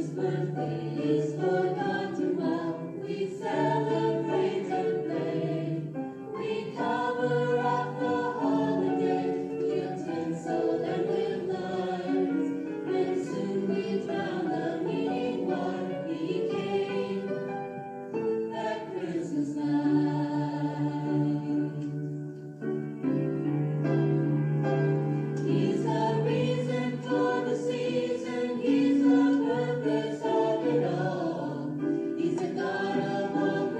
He's the God of all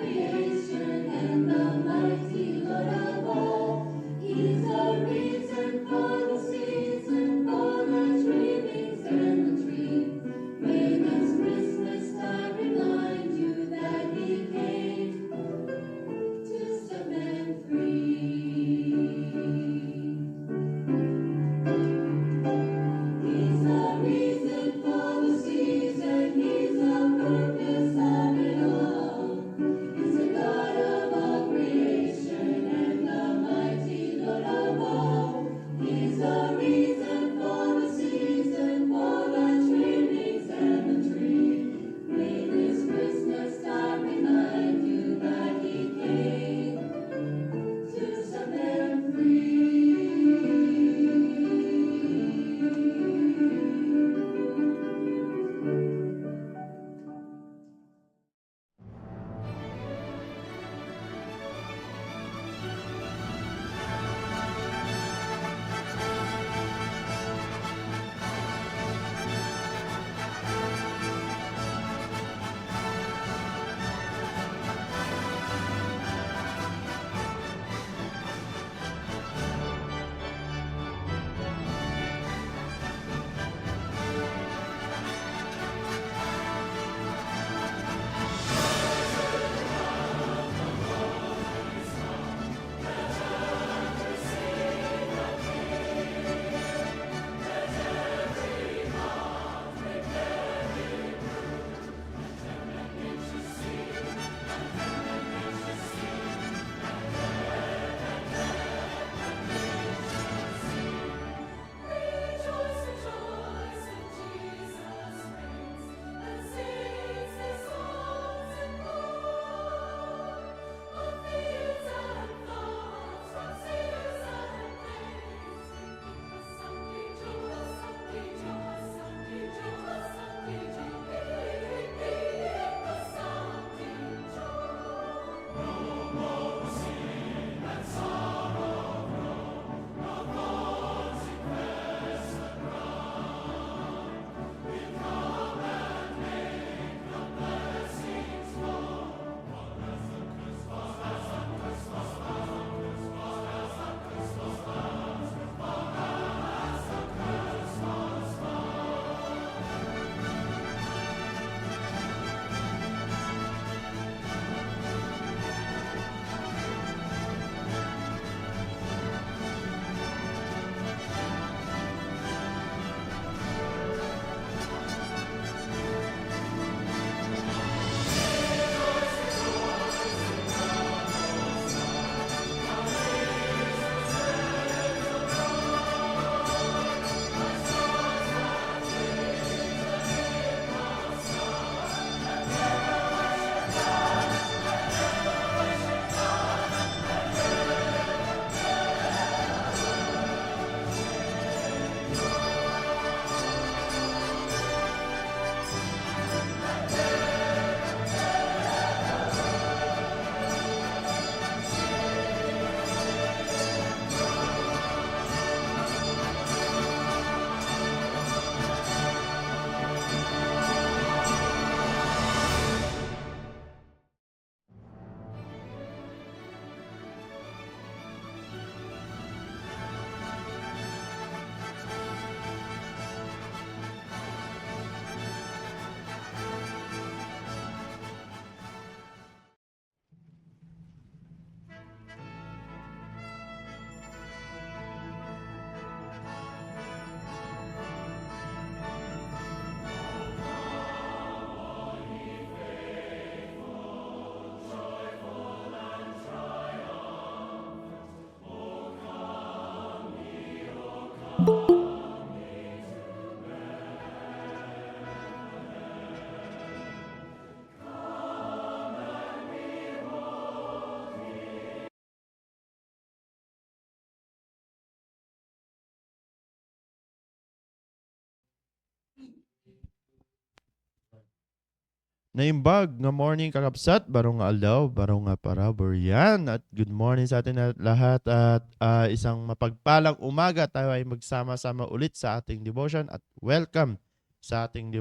Naimbag nga morning kakabsat, barong nga aldaw, barong nga parabor yan. At good morning sa atin lahat at isang mapagpalang umaga tayo ay magsama-sama ulit sa ating devotion at welcome sa ating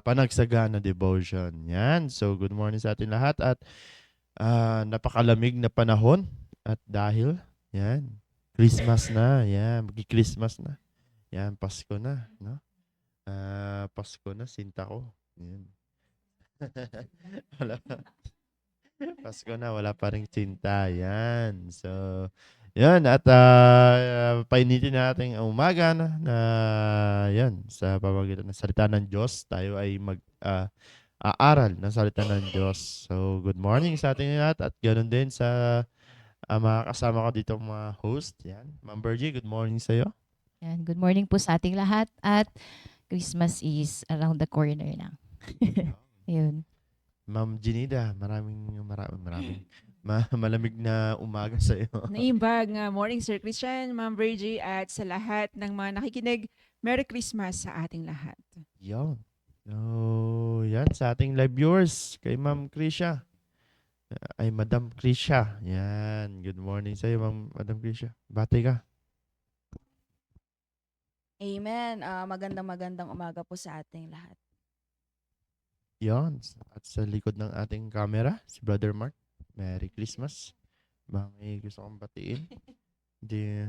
panagsagana devotion. Yan. So good morning sa atin lahat at napakalamig na panahon at dahil yan, Christmas na. Yan, magi-Christmas na. Yan, Pasko na, no? Pasko na, sinta ko. Yan. Wala pa. Pasko na, wala pa ring tsinta. Yan. So, yan. At painitin natin ang umaga na yan, sa pamamagitan ng salita ng Diyos, tayo ay aaral ng salita ng Diyos. So, good morning sa ating lahat at ganoon din sa mga kasama ko dito mga host. Yan. Ma'am Bergie, good morning sa iyo. Yan, good morning po sa ating lahat at Christmas is around the corner na. Ayun. Ma'am Ginida, maraming malamig na umaga sa iyo. Naimbag nga morning Sir Christian, Ma'am Virgie at sa lahat ng mga nakikinig, Merry Christmas sa ating lahat. Yan. So, yan sa ating live viewers kay Ma'am Krisha. Ay, Madam Krisha. Yan. Good morning sa iyo, Madam Krisha. Bati ka. Amen. Magandang umaga po sa ating lahat. Yan. At sa likod ng ating camera, si Brother Mark. Merry Christmas. May gusto kong batiin. Di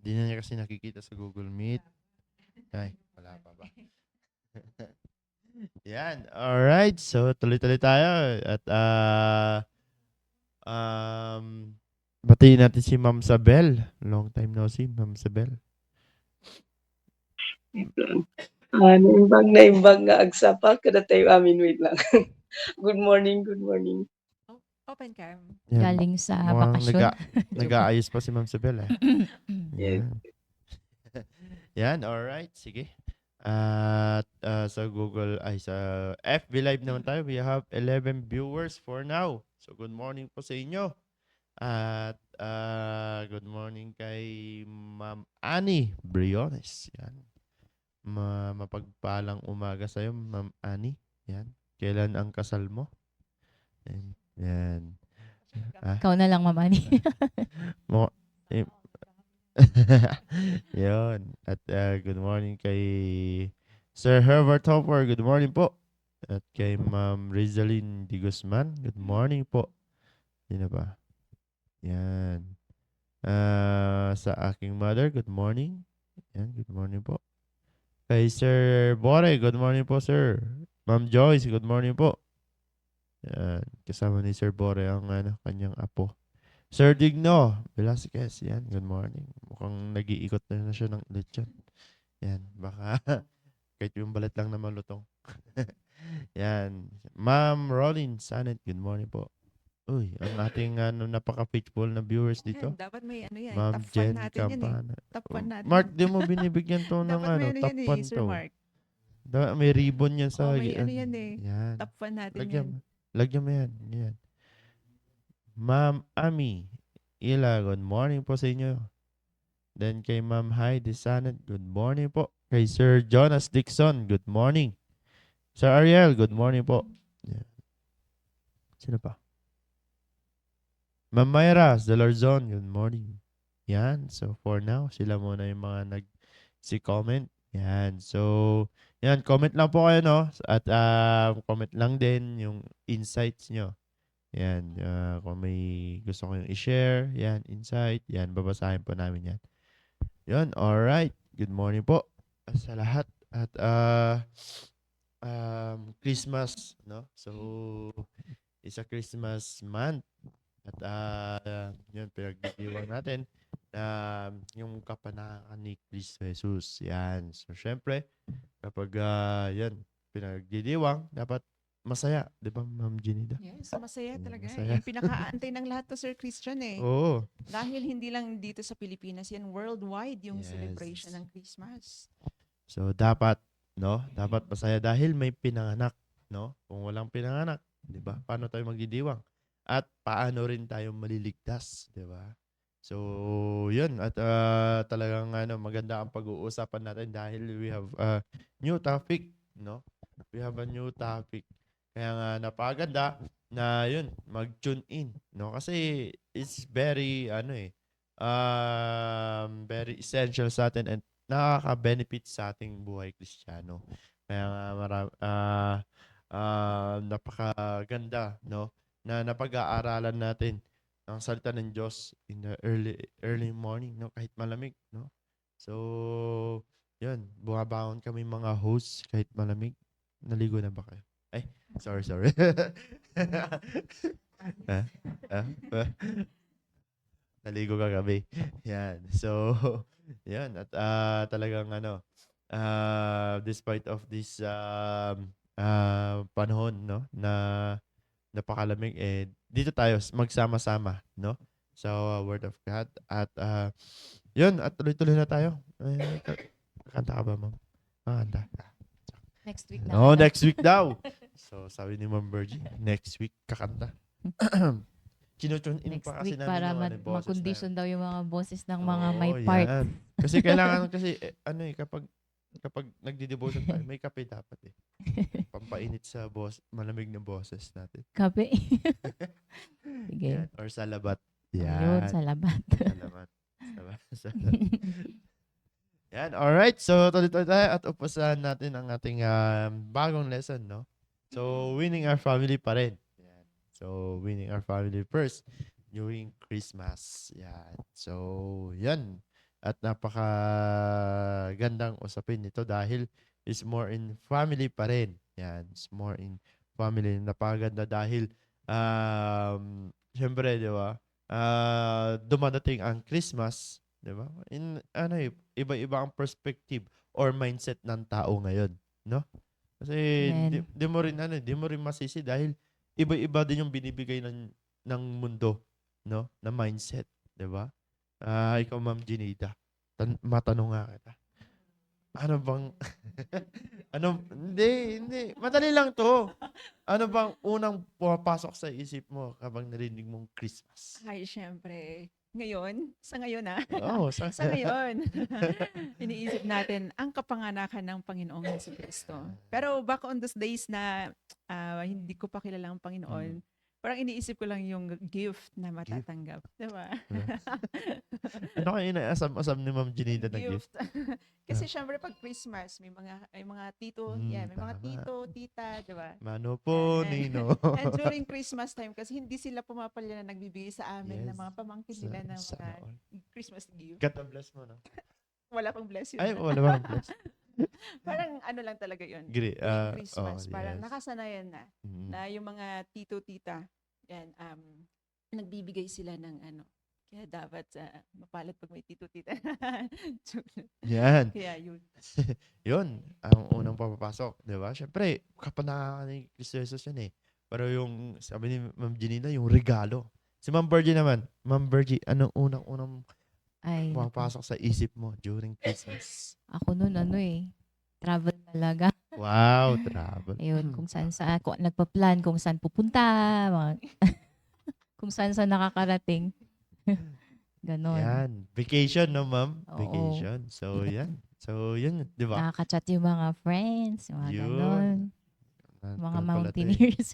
na niya kasi nakikita sa Google Meet. Ay, wala pa ba? Yan. Alright. So, tuloy-tuloy tayo. At batiin natin si Ma'am Sabel. Long time no see, Ma'am Sabel. Naimbag nga agsapa kada tayo amin, wait lang. Good morning. Open cam. Yan. Galing sa Mukhang bakasyon. nag-aayos pa si Ma'am Sabel eh. Yes. Yan. Yan, alright. Sige. At sa Google, ay sa FB Live naman tayo, we have 11 viewers for now. So good morning po sa inyo. At good morning kay Ma'am Annie Briones. Yan. Mapagpalang umaga sa iyo, Ma'am Annie. Yan. Kailan ang kasal mo? Yan. Ikaw na lang, mamani. Yun. At good morning kay Sir Herbert Hopper. Good morning po. At kay Ma'am Rizalyn Di Guzman. Good morning po. Sino ba? Yan. Sa aking mother, good morning. Yan, good morning po. Kay Sir Bore, good morning po, sir. Ma'am Joyce, good morning po. Yan. Kasama ni Sir Bore ang kanyang apo. Sir Digno Velasquez, yan, good morning. Mukhang nag-iikot na siya ng lechon. Yan, baka kahit yung balat lang na malutong. Yan. Ma'am Rollins Sanet, good morning po. Uy, ang ating napaka-faithful na viewers dito. Dapat may yan. Ma'am Top 1 Jen natin yan Campana. Top 1 natin. Mark, di mo binibigyan to ng Dapat may top yan 1 Sir to. Mark. May ribbon yan sa... may yan eh. Yan. Top 1 natin Lagyan, yan. lagyan mo yan. Yan. Ma'am Ami Ila, good morning po sa inyo. Then kay Ma'am Heidi Sanet, good morning po. Kay Sir Jonas Dixon, good morning. Sir Ariel, good morning po. Yan. Sino pa? Ma'am Mayra Zalarzon, good morning. Yan. So, for now, sila muna yung mga nag-comment. Yan. So, yan. Comment lang po kayo, no? At comment lang din yung insights nyo. Yan. Kung may gusto kayong i-share, yan, insight, yan, babasahin po namin yan. Yan. Alright. Good morning po sa lahat. At Christmas, no? So, it's a Christmas month. At yun, pinagdidiwang natin na yung kapanakan ni Kristo Jesus. Yan. So, syempre, kapag yan, pinagdidiwang, dapat masaya. Di ba, Ma'am Ginida? Yes, masaya talaga. Masaya. Yung pinaka-aantay ng lahat to Sir Christian eh. Oo. Dahil hindi lang dito sa Pilipinas yan, worldwide yung Yes. celebration ng Christmas. So, dapat, no? Dapat masaya dahil may pinanganak, no? Kung walang pinanganak, di ba? Paano tayo magdidiwang? At paano rin tayo maliligtas, di ba? So, yun. At talagang maganda ang pag-uusapan natin dahil we have a new topic, no? We have a new topic. Kaya nga napakaganda na yun, mag-tune in, no? Kasi it's very very essential sa atin and nakaka-benefit sa ating buhay Kristiyano. Kaya nga napakaganda, no? Na napag-aaralan natin ang salita ng Diyos in the early morning, no? Kahit malamig, no? So, yun, bumabangon kami mga hosts kahit malamig. Naligo na ba kayo? Ay, sorry. Ah, ah, ah. Naligo ka gabi. Yan. So, yan. At talagang despite of this panahon, no, na napakalamig, dito tayo magsama-sama, no, sa Word of God. At yun, at tuloy-tuloy na tayo. Kanta ka ba, ma'am? Kanta. Next week na. No, next week daw. So, sabi ni Ma'am Virgie, next week kakanta. Tinutune in Next pa kasi week namin para yung boses na ma-condition daw yung mga boses ng yun. mga may Oo, part. yan. Kasi kailangan kapag nagdi-devotion tayo, may kape dapat eh. Pampainit sa malamig na boses natin. Kape. Sige. Yan. Or sa labat. Ayun, Yan. sa labat. Salamat. Yan. Alright. So, tuloy-tuloy tayo at upasahan natin ang ating bagong lesson, no? So, winning our family pa rin. Yan. So, winning our family first during Christmas. Yan. So, yan. At napakagandang usapin nito dahil is more in family pa rin. Yan. It's more in family. Napakaganda dahil syempre, di ba? Dumadating ang Christmas, 'di ba? Iba-iba ang perspective or mindset ng tao ngayon, no? Kasi Amen. di mo rin masisi dahil iba-iba din yung binibigay ng mundo, no? Na mindset, 'di ba? Ikaw Ma'am Jinita, matanong nga kita. Ano bang hindi, madali lang 'to. Ano bang unang pumapasok sa isip mo kapag narinig mong Christmas? Ay, syempre. Sa ngayon Oo, sa ngayon, iniisip natin ang kapanganakan ng Panginoong Jesucristo. Pero back on those days na hindi ko pa kilala ang Panginoon, parang iniisip ko lang yung gift na matatanggap. Diba? Ano kayo inaasam-asam ni Ma'am Jinita na gift? Kasi syempre pag Christmas, may mga tito, may mga Tama. tito, tita, diba? Mano po, Ayan. Nino. And during Christmas time, kasi hindi sila pumapalya na nagbibigay sa amin ng Yes. mga pamangkin nila ng Sa mga all. Christmas gift. God bless mo, no? Wala pang bless yun. Ay, wala bang bless? Parang ano lang talaga yun. Gri, Tuwing Christmas, parang yes. nakasanayan na Mm. na yung mga tito, tita, yan, nagbibigay sila ng ano. Kaya dapat mapalad pag may tito, tita. Yan. Kaya yun. Yun, ang unang papapasok, di ba? Siyempre, kapanakan ni Cristo Jesus yan eh. Pero yung, sabi ni Ma'am Janina, yung regalo. Si Ma'am Virgie naman, Ma'am Virgie, anong unang Ay, naku. pumapasok sa isip mo during Christmas? Ako nun, travel talaga. Wow, travel. Ayun, kung saan kung nagpa-plan, kung saan pupunta, kung saan nakakarating. Ganon. Yan. Vacation, no, Ma'am? Oo. Vacation. So, yan. So, yun, di ba? Nakaka-chat yung mga friends, yung mga Yun. ganon. Mga Nandun pala tayo. mountaineers.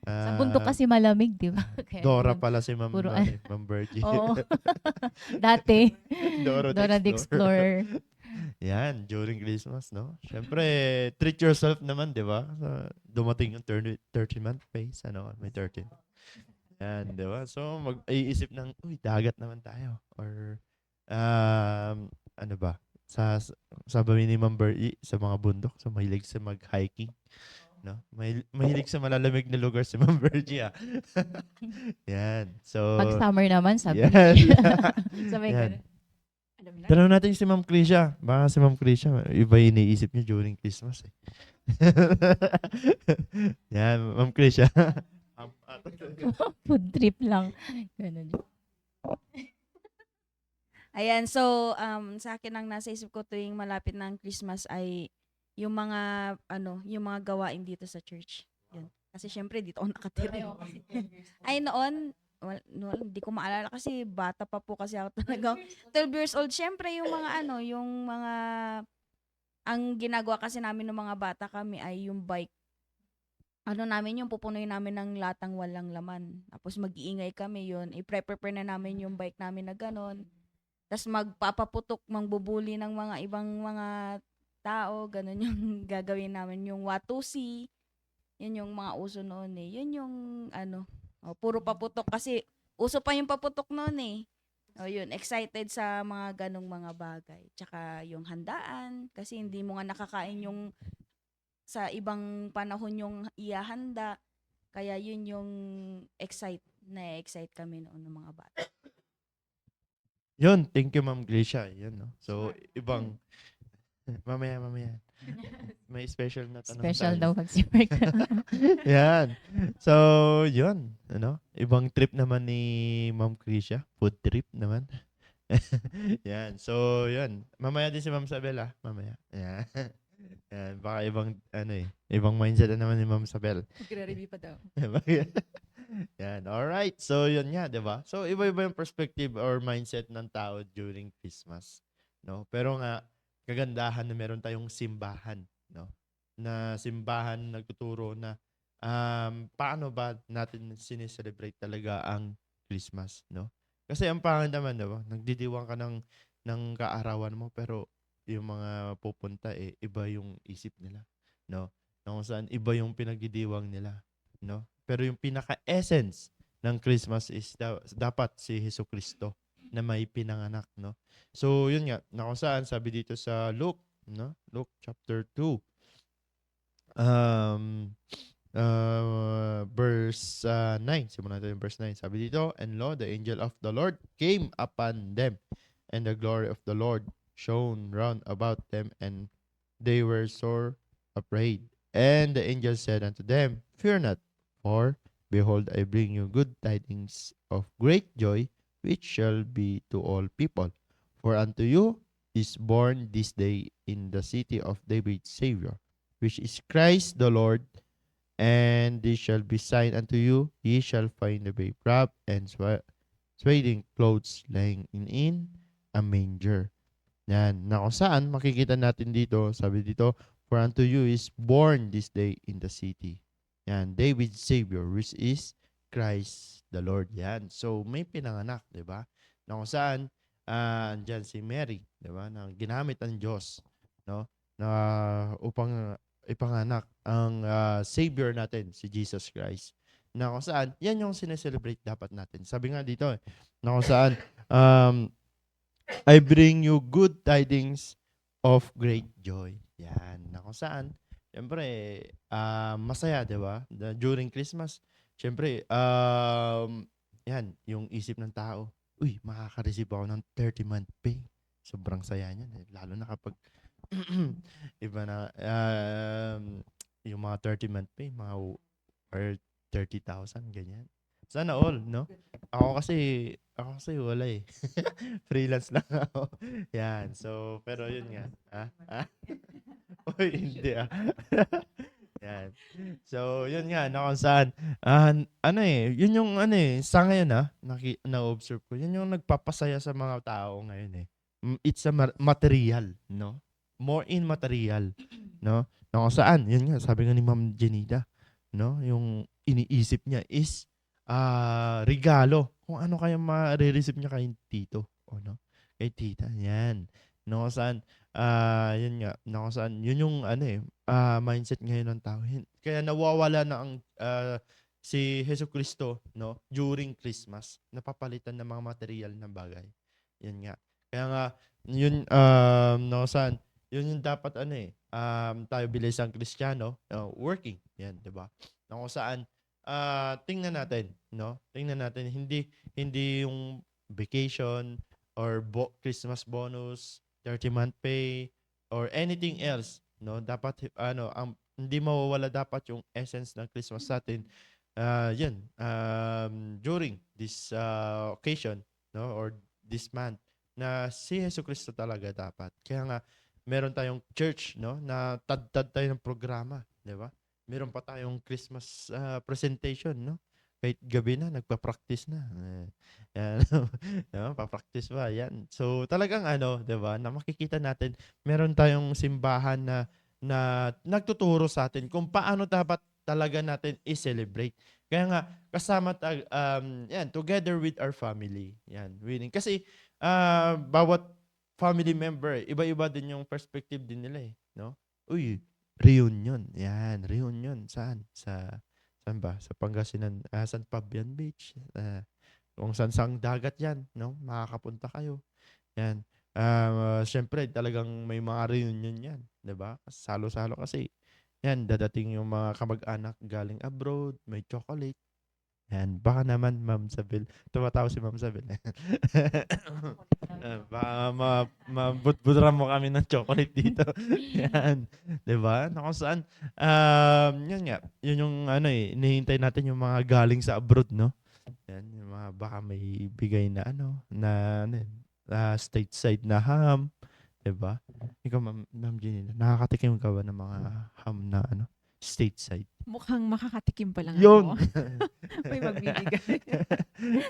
Sa bundok Ah, kasi malamig, di ba? Kaya Dora yun. pala si Ma'am, Puro Ma'am Virgie. Oo. Dati. Dora Dora the Explorer. Yan, during Christmas, no? Siyempre, treat yourself naman, di ba? Dumating yung 30-month phase, may 13. Yan, di ba? So, mag-iisip ng, dagat naman tayo. Or, ano ba? Sabi ni Ma'am Bertie, sa mga bundok, so mahilig sa mag-hiking. No? Mahilig sa malalamig na lugar si Ma'am Bertie, ah. Yan. So, Pag summer naman, sabi. yan. Sabay Yan. ganun. Alam na. Tanong natin si Ma'am Krisha. Baka si Ma'am Krisha, iba yung iniisip niya during Christmas eh. Yan, Ma'am Krisha. Food trip lang. Ganun. Ayan, so sa akin ang nasa isip ko tuwing malapit ng Christmas ay yung mga yung mga gawain dito sa church. Yun. Kasi syempre dito ako nakatira. Ay noon, hindi ko maalala kasi bata pa po kasi ako talaga. 12 years old. Syempre yung mga yung mga ang ginagawa kasi namin ng mga bata kami ay yung bike. ano namin yung pupunuin namin ng latang walang laman. Tapos mag-iingay kami yun. I-prepare na namin yung bike namin na ganon. Tapos magpapaputok, mangbubuli ng mga ibang mga tao. Ganon yung gagawin namin. Yung watusi. Yun yung mga uso noon eh. Yun yung ano, puro paputok. Kasi uso pa yung paputok noon eh. O yun, excited sa mga ganong mga bagay. Tsaka yung handaan. Kasi hindi mo nga nakakain yung sa ibang panahon yung ihahanda. Kaya yun yung na-excite kami noon ng mga bata. Yun, thank you Ma'am Grisha. Yun, no? So, ibang, mamaya. May special na tanong Special tayo. daw pag si Mark. Yan. So, yun. Ano? Ibang trip naman ni Ma'am Grisha. Food trip naman. Yan. So, yun. Mamaya din si Ma'am Sabel, ah. Mamaya. Yan. Yan. Baka ibang mindset na naman ni Ma'am Sabel. Magre-review pa daw. Yan. Alright. So, yun nga, di ba? So, iba-iba yung perspective or mindset ng tao during Christmas. No? Pero nga, kagandahan na meron tayong simbahan. No? Na simbahan nagtuturo na paano ba natin sineselebrate talaga ang Christmas. No? Kasi ang pangit naman, di ba? Nagdidiwang ka ng kaarawan mo, pero yung mga pupunta, iba yung isip nila. No? Na kung saan iba yung pinagdidiwang nila. No? Pero yung pinaka-essence ng Christmas is dapat si Jesucristo na may pinanganak, no? So, yun nga, na kung saan, sabi dito sa Luke, no? Luke chapter 2, verse 9. Simulan natin yung verse 9. Sabi dito, and lo, the angel of the Lord came upon them, and the glory of the Lord shone round about them, and they were sore afraid. And the angel said unto them, fear not, for behold, I bring you good tidings of great joy, which shall be to all people. For unto you is born this day in the city of David Savior, which is Christ the Lord. And this shall be sign unto you, ye shall find the babe wrapped and swaddling clothes lying in a manger. Yan, na kung saan makikita natin dito, sabi dito, for unto you is born this day in the city. Yan, David's Savior, which is Christ the Lord. Yan. So, may pinanganak, di ba? Na kung saan, andyan si Mary, di ba? Na ginamit ng Diyos, no? Na upang ipanganak ang Savior natin, si Jesus Christ. Na kung saan, yan yung sineselebrate dapat natin. Sabi nga dito, na kung saan, I bring you good tidings of great joy. Yan. Na kung saan, siyempre, masaya, di ba? During Christmas, siyempre, yan, yung isip ng tao, uy, makaka-receive ako ng 30-month pay. Sobrang saya niyan. Lalo na kapag, iba na, yung mga 30-month pay, mga or 30,000, ganyan. Sana all, no? Ako kasi wala eh. Freelance lang ako. Yan. So, pero yun nga. Uy, hindi ah. Yan. So, yun nga, na kung saan, yun yung sa ngayon na-observe ko, yun yung nagpapasaya sa mga tao ngayon eh. It's a material, no? More in material, no? Na kung saan, yun nga, sabi nga ni Ma'am Jenida, no? Yung iniisip niya is, regalo. Kung ano kaya ma-receive niya kay tito, o no? Kay tita, yan. No, kung saan, yun nga, no, kung saan, yun yung, mindset ngayon ng tao. Kaya nawawala na ang, si Jesucristo, no, during Christmas, napapalitan ng mga material na bagay. Yan nga. Kaya nga, yun, no, kung saan, yun yung dapat, tayo bilang isang Kristiyano, working. Yan, di ba? No, kung saan, tingnan natin, no? Tingnan natin, hindi yung vacation or Christmas bonus, 30-month pay, or anything else, no? Dapat, hindi mawawala dapat yung essence ng Christmas sa atin, yun, during this occasion, no? Or this month, na si Jesucristo talaga dapat. Kaya nga, meron tayong church, no? Na tad-tad tayo ng programa, di ba? Meron pa tayong Christmas presentation, no? Kahit gabi na, nagpa-practice na. Yan. No, pa-practice pa. Yan. So, talagang di ba, na makikita natin, meron tayong simbahan na nagtuturo sa atin kung paano dapat talaga natin i-celebrate. Kaya nga kasama yan together with our family. Yan, winning. Kasi bawat family member, iba-iba din yung perspective din nila eh, no? Uy, reunion. Yan, reunion. Saan ba? Sa Pangasinan, San Fabian Beach. Kung saan dagat yan, no? Makakapunta kayo. Yan. Siyempre talagang may mga reunion yan, 'di ba? Salo-salo kasi. Yan, dadating yung mga kamag-anak galing abroad, may chocolate. Yan, baka naman Ma'am Sabel, tumatawa si Ma'am Sabel. Baka mabudburan mo kami ng chocolate dito. Yan, 'di ba? Na kung saan yun nga, yun yung ano eh, hinihintay natin yung mga galing sa abroad, no? Yan, yung mga baka may bigay na ano yun, stateside na ham, 'di ba? Ikaw, Ma'am Jenny, nakakatikim ka ba ng mga ham na stateside? Mukhang makakatikim pa lang Yun! ako. May magbibigay.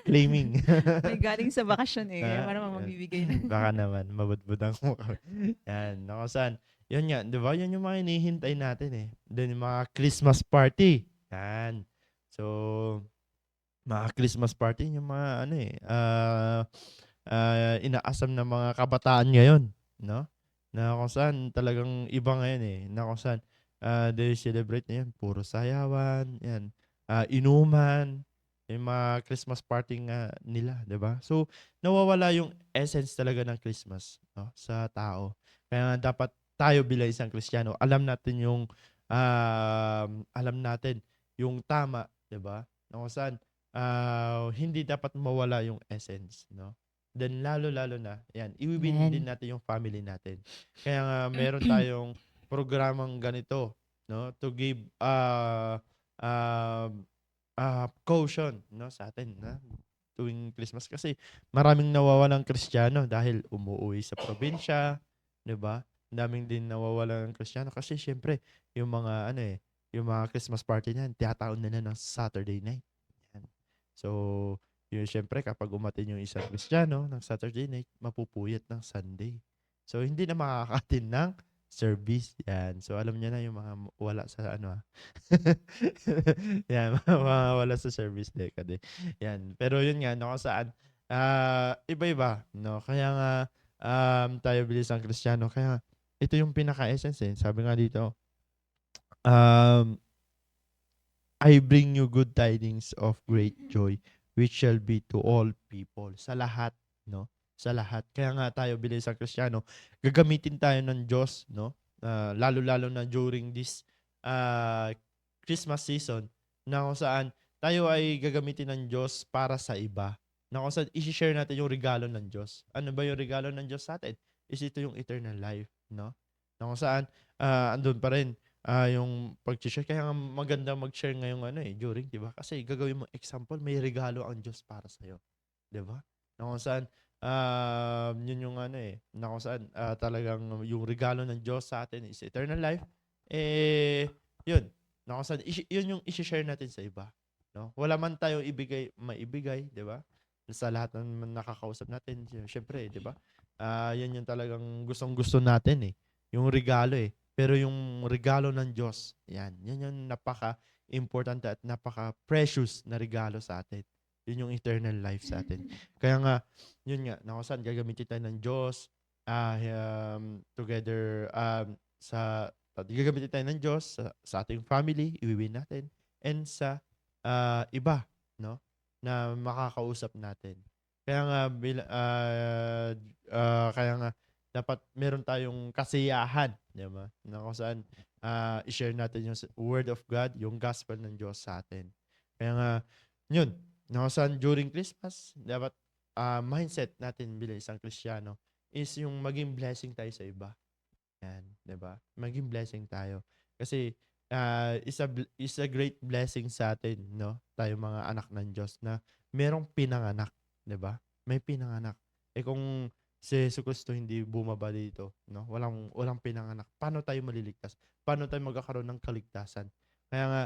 Claiming. May galing sa bakasyon eh. Kaya parang Yan. magbibigay na. Baka naman, mabudbudan mo kami. Yan, ako saan. Yun nga, di ba? Yan yung mga hinihintay natin eh. Then yung mga Christmas party. Yan. So, mga Christmas party, yung mga inaasam na mga kabataan ngayon, no? Na kung saan talagang iba ngayon eh. Na kung saan they celebrate na yan, puro sayawan, yan, inuman, yung mga Christmas party nga nila, 'di ba? So, nawawala yung essence talaga ng Christmas, no, sa tao. Kaya nga dapat tayo bilang isang Kristiyano, alam natin yung tama, 'di ba? Na kung saan hindi dapat mawala yung essence, no? Then lalo-lalo na, yan, iwiwin Amen. din natin yung family natin. Kaya nga meron tayong programang ganito, no, to give caution, no, sa atin na tuwing Christmas kasi maraming nawawalang Kristiyano dahil umuuwi sa probinsya, 'di ba? Ang daming din nawawalan ng Kristiyano kasi syempre yung mga yung mga Christmas party niyan, tiyataon na ng Saturday night. Yan. So, yun syempre kapag umatin yung isang Kristiyano ng Saturday night, mapupuyat ng Sunday. So, hindi na makaka-attend ng service. Yan. So, alam niya na yung mga wala sa yan, mga wala sa service decade. Yan. Pero yun nga, no, kung saan, iba-iba, no? Kaya nga, tayo bilang Kristiyano, kaya ito yung pinaka-essence eh. Sabi nga dito, um, I bring you good tidings of great joy, which shall be to all people. Sa lahat, no? Sa lahat. Kaya nga tayo bilang isang Kristiyano, gagamitin tayo ng Diyos, no? Lalo-lalo na during this Christmas season, na kung saan tayo ay gagamitin ng Diyos para sa iba. Na kung saan isi-share natin yung regalo ng Diyos. Ano ba yung regalo ng Diyos sa atin? Is ito yung eternal life, no? Na kung saan andun pa rin yung pag-share. Kaya nga maganda mag-share ngayong during, 'di ba? Kasi gagawin mo example, may regalo ang Diyos para sa iyo, 'di ba? Na kung saan yun yung na kung saan talagang yung regalo ng Diyos sa atin is eternal life. Yun. Na kung saan yun yung i-share natin sa iba, no? Wala man tayong maibigay, 'di ba? Sa lahat ng nakakausap natin, syempre, 'di ba? Yan yung talagang gustong-gusto natin eh. Yung regalo eh. Pero yung regalo ng Diyos, yan yung napaka-importante at napaka-precious na regalo sa atin. Yun yung eternal life sa atin. Kaya nga, yun nga, na kung saan gagamitin tayo ng Diyos, together, gagamitin tayo ng Diyos sa ating family, iwiwin natin, and sa iba, no, na makakausap natin. Kaya nga, kaya nga, dapat meron tayong kasiyahan, di ba? Na kung saan i-share natin yung word of God, yung gospel ng Diyos sa atin. Kaya nga, yun, na kung saan during Christmas, dapat mindset natin bilang isang Kristiyano is yung maging blessing tayo sa iba. Yan, di ba? Maging blessing tayo. Kasi is a great blessing sa atin, no? Tayo mga anak ng Diyos na merong pinanganak, di ba? May pinanganak. Kung si Jesucristo hindi bumaba dito, no? Walang pinanganak. Paano tayo maliligtas? Paano tayo magkakaroon ng kaligtasan? Kaya nga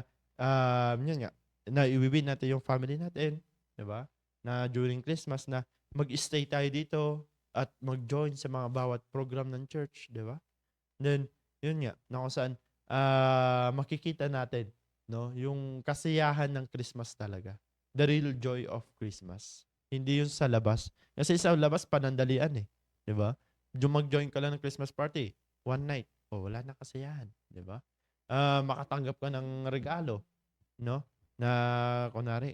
yun nga, na iwiwin natin yung family natin, 'di ba? Na during Christmas na mag-stay tayo dito at mag-join sa mga bawat program ng church, 'di ba? Then yun nga, na kung saan makikita natin no? Yung kasiyahan ng Christmas talaga. The real joy of Christmas. Hindi yung sa labas. Kasi sa labas panandalian eh, 'di ba? Yung mag-join ka lang ng Christmas party, one night, wala na kasiyahan, 'di ba? Makatanggap ka ng regalo, no? Na kunwari,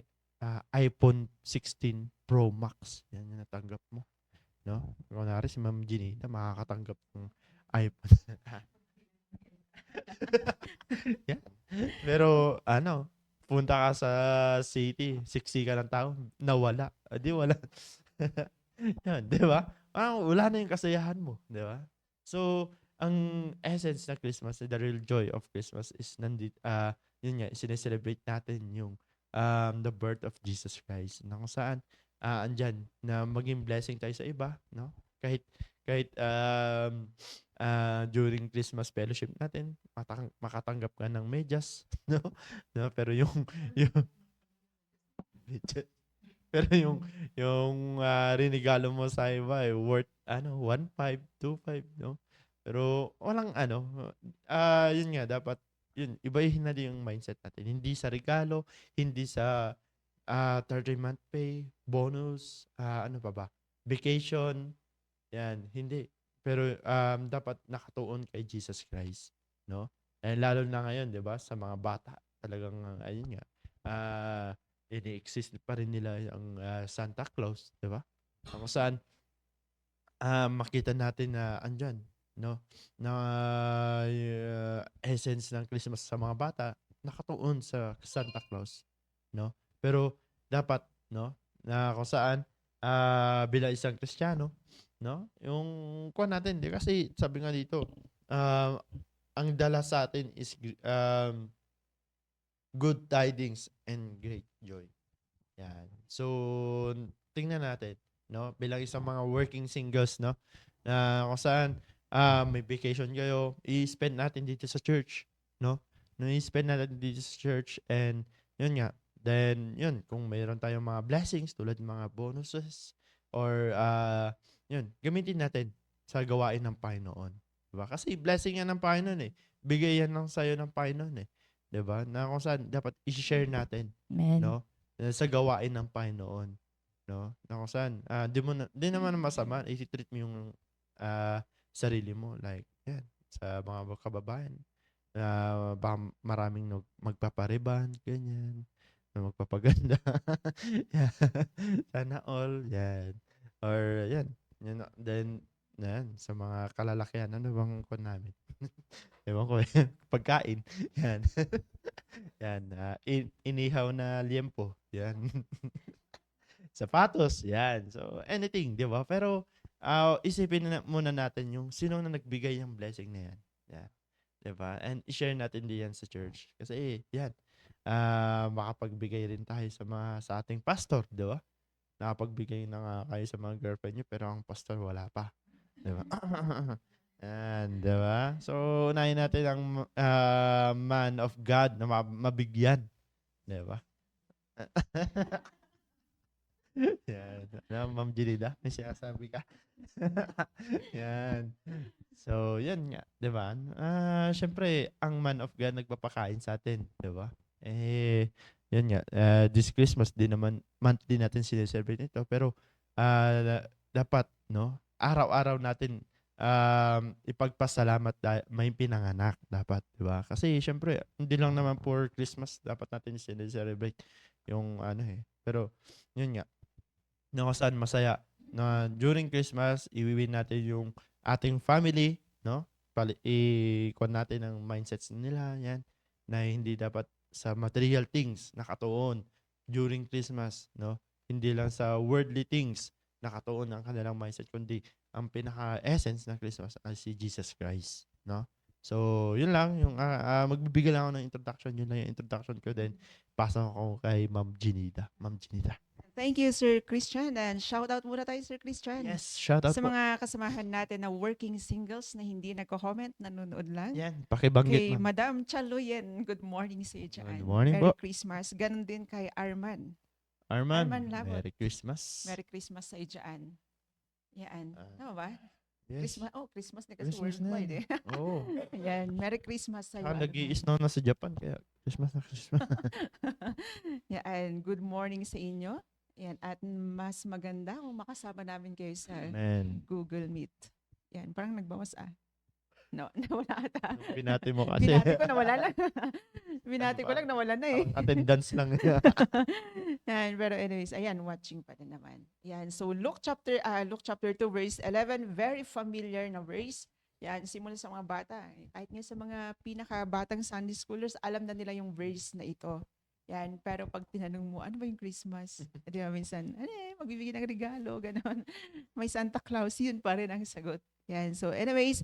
iPhone 16 Pro Max. Yan yung natanggap mo, no? Kunwari si Ma'am Ginita makakatanggap ng iPhone. Yan. Pero ano, punta ka sa city, siksi ka ng tao, nawala. Di wala. Yan, di ba? Parang wala na yung kasiyahan mo, di ba? So, ang essence ng Christmas, the real joy of Christmas is yun nga, sineselebrate natin yung the birth of Jesus Christ. Na kung saan, andyan, na maging blessing tayo sa iba, no? Kahit during Christmas fellowship natin, makatanggap ka ng medyas, no? No, pero yung medyas, pero yung rinigalo mo sa iba worth 1.5, 2.5, no? Pero walang yun nga dapat yun ibahin na din yung mindset natin. Hindi sa regalo, hindi sa 30-month pay, bonus, ano pa ba? Vacation, yan, hindi. Pero dapat nakatuon kay Jesus Christ, no? Lalo na ngayon, 'di ba, sa mga bata, talagang ayun nga. Ini-exist pa rin nila ang Santa Claus, 'di ba? Kung saan makita natin na andyan, no? Na essence ng Christmas sa mga bata nakatuon sa Santa Claus, no? Pero dapat, no, na kung saan bilang isang Kristiyano, no? Yung kuha natin, di kasi sabi nga dito, ang dala sa atin is good tidings and great joy. Yan. So, tingnan natin, no? Bilang isang mga working singles, no? Na kung saan may vacation kayo, i-spend natin dito sa church, no? No, i-spend natin dito sa church and yun nga. Then, yun, kung mayroon tayong mga blessings tulad ng mga bonuses or yun, gamitin natin sa gawain ng Panginoon. Diba? Kasi blessing yan ng Panginoon eh. Bigay yan ng sayo ng Panginoon eh. Diba? Na kung saan dapat i-share natin, Amen. no? Sa gawain ng Panginoon, no? Na kung saan, di naman masama, i-treat mo yung sarili mo, like, yan, sa mga kababayan. Baka maraming magpapariban, ganyan, na magpapaganda. Yan. Sana all, yan. Or, yan. Then, yan, sa mga kalalakihan, ano bang kon namin? Ewan ko, pagkain. Yan. Yan, inihaw na liempo. Yan. Sapatos, yan. So, anything, di ba? Pero, isipin muna natin yung sino na nagbigay ng blessing na yan. Yan. Di ba? And i-share natin din yan sa church. Kasi, yan. Makapagbigay rin tayo sa ating pastor, di ba? Nakapagbigay na nga kayo sa mga girlfriend nyo, pero ang pastor wala pa. Di ba? Yan, di ba? So, unahin natin ang man of God na mabigyan. Di ba? Yan. Ma'am Jelida, may sinasabi ka? Yan. So, yan nga. Di ba? Siyempre, ang man of God nagpapakain sa atin. Di ba? Yan nga. This Christmas din naman, month din natin sineselebrate ito. Pero, dapat, no? Araw-araw natin ipagpasalamat may pinanganak dapat, di ba? Kasi syempre, hindi lang naman for Christmas dapat natin sineselebrate yung pero yun nga, na kung saan masaya na during Christmas, iwiwin natin yung ating family, no? Ikuan natin ang mindsets nila, yan, na hindi dapat sa material things nakatuon during Christmas, no? Hindi lang sa worldly things nakatuon ang kanilang mindset, kundi ang pinaka-essence ng Christmas ay si Jesus Christ, no? So, yun lang, yung magbibigay lang ako ng introduction, yun lang yung introduction ko, then pasok ako kay Ma'am Ginita. Ma'am Ginita. Thank you, Sir Christian. And shout out muna tayo, Sir Christian. Yes, shout out Sa po. mga kasamahan natin na working singles na hindi nagko-comment, nanonood lang. Yan, pakibanggit, Kay ma'am. Madam Chaluyen, good morning sa iyo dyan. Good morning Merry po. Christmas. Ganon din kay Arman. Arman, Arman Labot. Merry Christmas. Merry Christmas sa iyo dyan. Yan. Ah. Tama ba? Yes. Christmas na kasi Christmas na worldwide yan. eh. Oo. Ayan, Merry Christmas sa'yo. Saka Alvin. nag-i-snow na sa Japan, kaya Christmas na Christmas. Yan, good morning sa inyo. Yan, at mas maganda kung makasama namin kayo sa Amen. Google Meet. Yan, parang nagbawas ah. No, nawala ata. Binati mo kasi. Binati ko, nawala lang. Binati ko lang, nawala na eh. Parang attendance lang niya. Yan, pero anyways, ayan, watching pa din naman. Yan, so Luke chapter 2 verse 11, very familiar na verse. Yan, simula sa mga bata. Kahit nga sa mga pinakabatang Sunday schoolers, alam na nila yung verse na ito. Yan, pero pag tinanong mo, ano ba yung Christmas? Di ba minsan, magbibigay ng regalo, ganon. May Santa Claus, yun pa rin ang sagot. Yan, so anyways,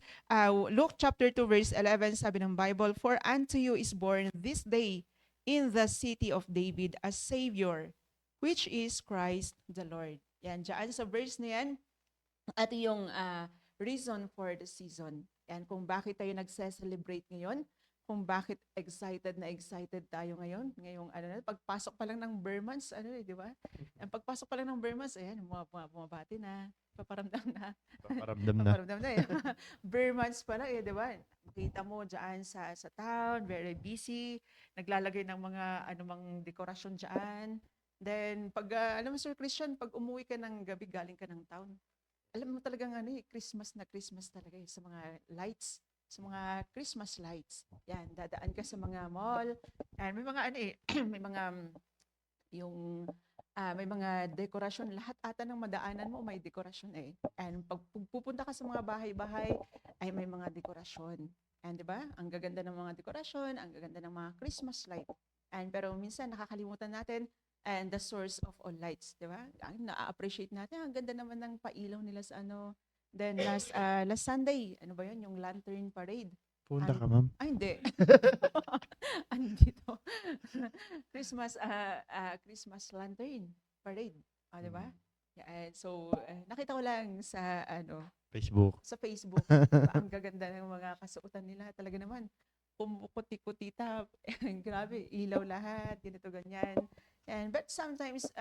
Luke chapter 2 verse 11, sabi ng Bible, "For unto you is born this day in the city of David a Savior, which is Christ the Lord." Yan, dyan sa verse na yan, at yung reason for the season. Yan, kung bakit tayo nagse-celebrate ngayon, kung bakit excited tayo ngayon. Ngayong pagpasok pa lang ng bare months, di ba? Ang pagpasok pa lang ng bare months, ayan, bumabati na, paparamdam na. Paparamdam na. Paparamdam na eh. Bare months pa lang eh, di ba? Makita mo dyan sa town, very busy, naglalagay ng mga anumang dekorasyon dyan. Then, pag, alam mo Sir Christian, pag umuwi ka ng gabi, galing ka ng town, alam mo talagang Christmas na Christmas talaga eh, sa mga lights, sa mga Christmas lights. Yan, dadaan ka sa mga mall. Yan, may mga may mga may mga dekorasyon. Lahat ata ng madaanan mo may dekorasyon eh. And pag pupunta ka sa mga bahay-bahay, ay may mga dekorasyon. And 'di ba? Ang gaganda ng mga dekorasyon, ang gaganda ng mga Christmas light. And pero minsan nakakalimutan natin and the source of all lights, 'di ba? Ang na-appreciate natin, ang ganda naman ng pailaw nila sa Then last Sunday, ano ba 'yun, yung lantern parade. Punta ka, ma'am. Ay, hindi. Andito. Christmas lantern parade. 'Di ba? Yeah, so nakita ko lang sa Facebook. sa Facebook. Diba? Ang gaganda ng mga kasuotan nila. Talaga naman, pumuputi-putita. Grabe, ilaw lahat, ganito, ganyan. But sometimes,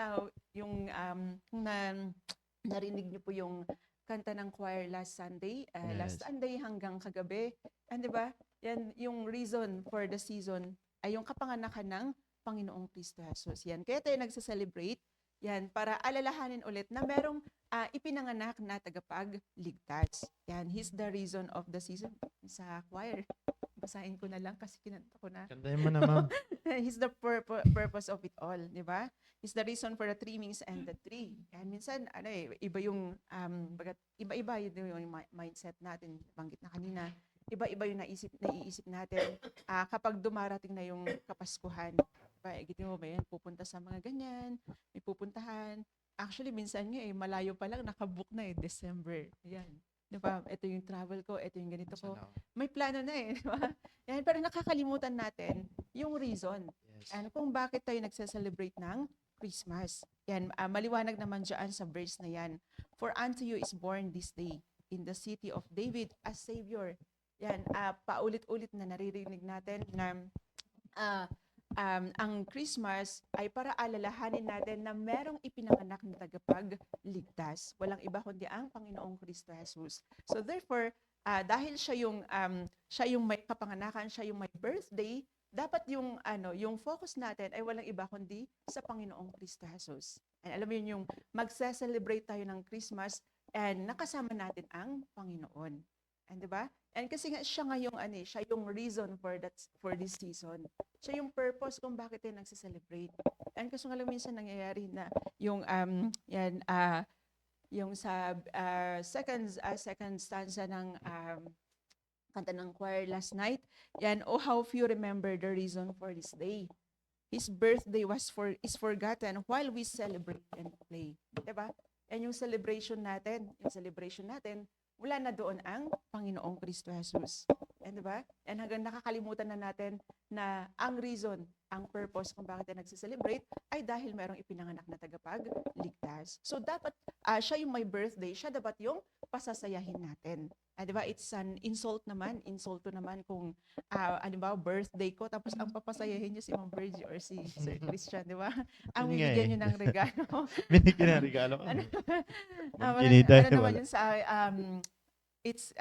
kung narinig niyo po yung kanta ng choir last Sunday, last Yes. Sunday hanggang kagabi, di ba? Yan, yung reason for the season ay yung kapanganakan ng Panginoong Kristo Jesus. Yan, kaya tayo nagsa-celebrate, yan, para alalahanin ulit na merong ipinanganak na tagapagligtas. Yan, He's the reason of the season. Sa choir, basahin ko na lang kasi kinanta ko na. Kantahin mo na, ma'am. He's the purpose of it all, di ba? He's the reason for the trimmings and the tree. Yan, minsan, iba yung, iba-iba yung mindset natin, banggit na kanina. Iba-iba yung naiisip natin kapag dumarating na yung Kapaskuhan. Diba? Gitin mo ba yan? Pupunta sa mga ganyan, may pupuntahan. Actually, minsan nga malayo pa lang, nakabook na December. Yan. Diba? Ito yung travel ko, ito yung ganito ko. May plano na diba? Yan, pero nakakalimutan natin yung reason. Yes. Kung bakit tayo nagse-celebrate ng Christmas. Yan, maliwanag naman dyan sa verse na yan. "For unto you is born this day in the city of David a Savior." Yan, paulit-ulit na naririnig natin na ang Christmas ay para alalahanin natin na merong ipinanganak na tagapagligtas. Walang iba kundi ang Panginoong Kristo Jesus. So therefore, dahil siya yung may kapanganakan, siya yung may birthday, dapat yung focus natin ay walang iba kundi sa Panginoong Kristo Jesus. And alam mo yun, yung magse-celebrate tayo ng Christmas and nakasama natin ang Panginoon. And 'di ba? And kasi nga siya siya yung reason for this season. Siya yung purpose kung bakit tayo nagse-celebrate. And kasi nga lang minsan nangyayari na yung yung sa second stanza ng kanta ng choir last night, yan, "Oh how few remember the reason for this day. His birthday is forgotten while we celebrate and play." 'Di ba? And yung celebration natin, wala na doon ang Panginoong Kristo Jesus. Yan, di ba? And hanggang nakakalimutan na natin na ang reason, ang purpose kung bakit tayo nagse-celebrate ay dahil merong ipinanganak na tagapagligtas. So dapat siya yung may birthday, siya dapat yung pasasayahin natin. Di ba? It's an insulto naman kung birthday ko tapos ang papasayahin niyo si Ma'am Virgie or si Sir Christian, di ba? Ang Yun nga bibigyan niyo ng regalo. Binigyan na regalo ka. Ano Ma'am naman Ginita, yun wala. sa it's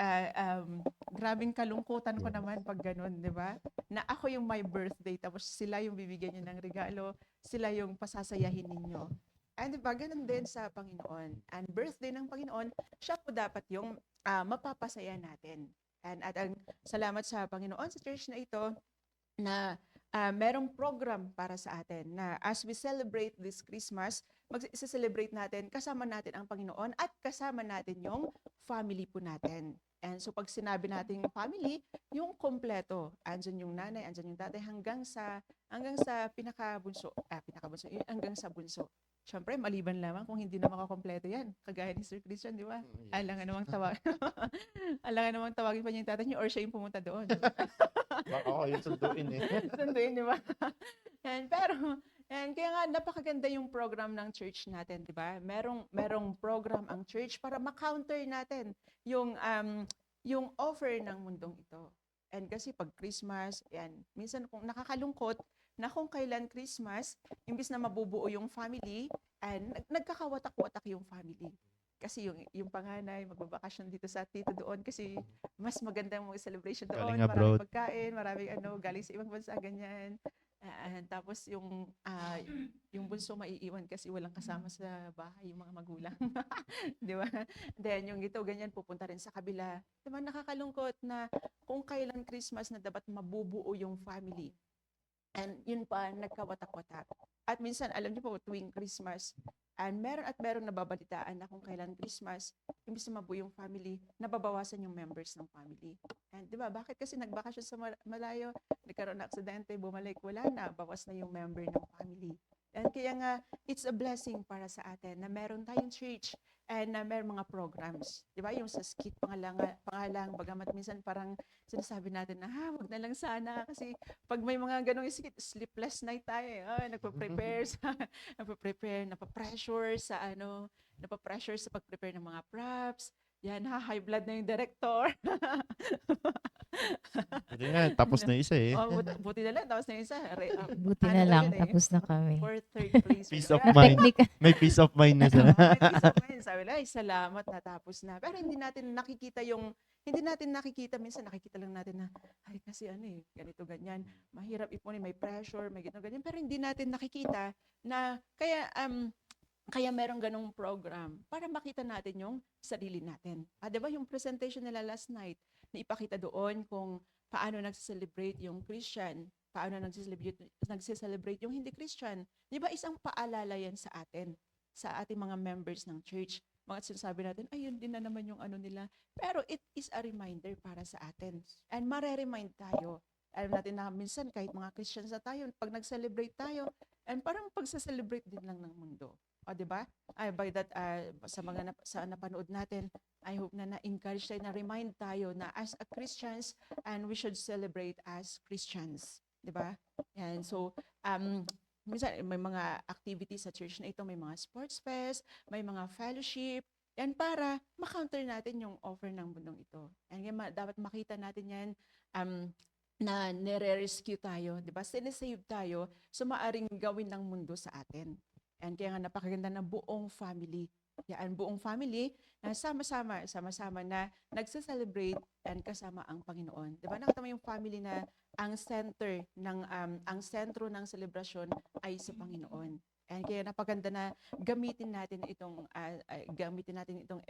grabing kalungkutan ko naman pag ganun, di ba? Na ako yung my birthday, tapos sila yung bibigyan niyo ng regalo, sila yung pasasayahin ninyo. And di ba, ganun din sa Panginoon. And birthday ng Panginoon, siya po dapat yung mapapasaya natin. At ang salamat sa Panginoon sa church na ito, na merong program para sa atin na as we celebrate this Christmas, mag-celebrate natin, kasama natin ang Panginoon at kasama natin yung family po natin. And so pag sinabi nating family, yung kompleto, andyan yung nanay, andyan yung tatay, hanggang sa pinakabunso, hanggang sa bunso. Siyempre, maliban lamang kung hindi na makakompleto yan. Kagaya ni Sir Christian, di ba? Alangan namang tawagin. Alangan namang tawagin pa niya yung tatay niya or siya yung pumunta doon. Baka ako yung sunduin eh. Sunduin, di ba? Kaya nga napakaganda yung program ng church natin, di ba? Merong program ang church para ma-counter natin yung offer ng mundong ito. And kasi pag Christmas, yan, minsan kung nakakalungkot na kung kailan Christmas, imbis na mabubuo yung family, and nagkakawatak-watak yung family. Kasi yung panganay, magbabakasyon dito sa tito doon kasi mas magandang mga celebration doon. Galing abroad. Maraming pagkain, maraming galing sa ibang bansa, ganyan. Tapos yung bunso maiiwan kasi walang kasama sa bahay, yung mga magulang. Di ba? Then yung ito, ganyan, pupunta rin sa kabila. Di ba, nakakalungkot na kung kailan Christmas na dapat mabubuo yung family. And yun pa, nagkawatak-watak. At minsan, alam niyo po, tuwing Christmas, and meron nababalitaan na kung kailan Christmas, imbis na mabuo yung family, nababawasan yung members ng family. And di ba, bakit kasi nagbakasyon sa malayo, nagkaroon ng aksidente, bumalik, wala na, bawas na yung member ng family. And kaya nga, it's a blessing para sa atin na meron tayong church and na meron mga programs. Di ba, yung sa skit pangalang, bagamat minsan parang sinasabi natin na, wag na lang sana kasi pag may mga ganong skit, sleepless night tayo. Nagpa-prepare napapressure sa pag-prepare ng mga props. Yan, high blood na yung director. Buti nga, tapos na isa eh. Buti na lang, tapos na yung isa. Buti na lang, tapos na kami. For third place. Peace of mind. May peace of mind na sila. May peace of mind. Sabi lang, salamat, natapos na. Pero hindi natin nakikita, minsan nakikita lang natin na, ay kasi ganito, ganyan. Mahirap ipunin, may pressure, may ganito, ganyan. Pero hindi natin nakikita na, kaya merong ganong program para makita natin yung sarili natin. Diba yung presentation nila last night, na ipakita doon kung paano nagse-celebrate yung Christian, paano nagse-celebrate yung hindi Christian. Diba isang paalala yan sa atin, sa ating mga members ng church. Mga sinasabi natin, ayun din na naman yung nila. Pero it is a reminder para sa atin. And mare-remind tayo. Alam natin na minsan kahit mga Christians na tayo, pag nag-celebrate tayo, and parang pagsa-celebrate din lang ng mundo. Di ba? By that, sa napanood natin, I hope na na-encourage tayo, na-remind tayo na as a Christians, and we should celebrate as Christians. Di ba? Yan. So, minsan may mga activities sa church na ito, may mga sports fest, may mga fellowship, yan para ma-counter natin yung offer ng mundong ito. And dapat makita natin yan, na nire-rescue tayo, di ba? Sinesave tayo, so maaring gawin ng mundo sa atin. And kaya nga napakaganda ng buong family. Yan, buong family na sama-sama na nagse-celebrate and kasama ang Panginoon. 'Di ba? Nakita mo yung family na ang sentro ng selebrasyon ay sa Panginoon. And kaya napaganda na gamitin natin itong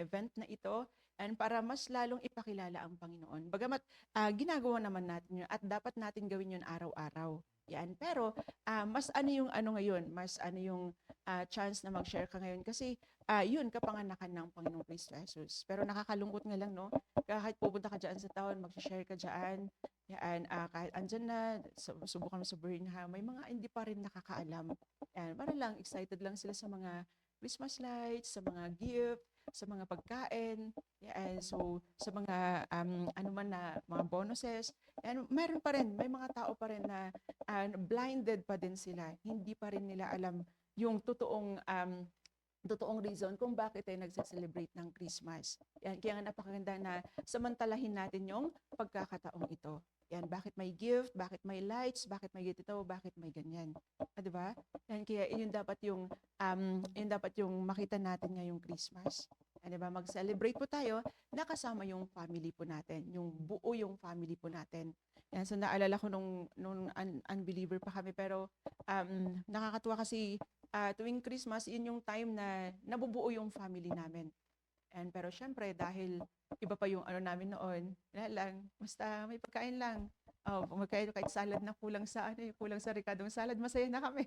event na ito and para mas lalong ipakilala ang Panginoon. Bagamat ginagawa naman natin 'yun at dapat natin gawin 'yun araw-araw. Yan. Pero mas ngayon, mas yung chance na mag-share ka ngayon kasi yun kapanganakan ng Panginoong Kristo Jesus. Pero nakakalungkot nga lang, no? Kahit pupunta ka dyan sa town, mag-share ka dyan, yan, kahit andyan na, subukan mo sa Birmingham, may mga hindi pa rin nakakaalam. Yan, para lang, excited lang sila sa mga Christmas lights, sa mga gift, sa mga pagkain, yan, so sa mga mga bonuses, and meron pa rin, may mga tao pa rin na blinded pa din sila, hindi pa rin nila alam yung totoong reason kung bakit tayo nagse-celebrate ng Christmas. Yan, kaya nga napakaganda na samantalahin natin yung pagkakataong ito. Yan, bakit may gift, bakit may lights, bakit may ito, bakit may ganyan. Di ba? Yan, kaya yun dapat yung makita natin ngayong Christmas. Di ba? Mag-celebrate po tayo na kasama yung family po natin, yung buo yung family po natin. Yan, so naalala ko nung unbeliever pa kami, pero nakakatuwa kasi tuwing Christmas, yun yung time na nabubuo yung family namin. Pero syempre, dahil iba pa yung ano namin noon, wala lang, basta may pagkain lang. Oh, magkain kahit salad na kulang sa ricadong salad, masaya na kami.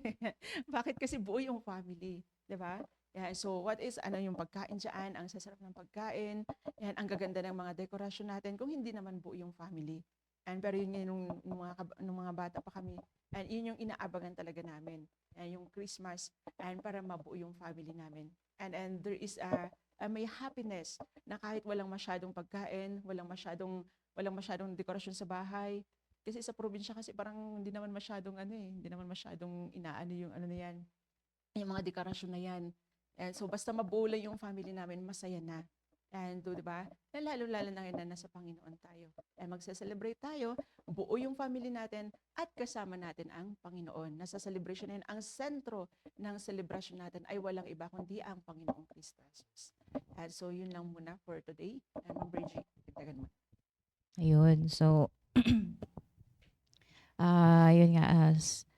Bakit? Kasi buo yung family, 'di ba? Yan, so what is yung pagkain diyan, ang sasarap ng pagkain, yan ang gaganda ng mga dekorasyon natin kung hindi naman buo yung family. Pero yun nga nung mga bata pa kami, and yun yung inaabangan talaga namin. Yung Christmas and para mabuo yung family namin. And there is may happiness na kahit walang masyadong pagkain, walang masyadong dekorasyon sa bahay. Kasi sa probinsya kasi parang hindi naman masyadong hindi naman masyadong inaano yung ano na yan, yung mga dekorasyon na yan. And so basta mabuo lang yung family namin, masaya na. And di ba? Lalo-lalo na ngayon na nasa Panginoon tayo. Magse-celebrate tayo, buo yung family natin at kasama natin ang Panginoon. Nasa celebration na yan, ang sentro ng celebration natin ay walang iba kundi ang Panginoong Kristo Jesus. And so yun lang muna for today. Bridget, dagdagan mo. Ayun. So, yun nga, as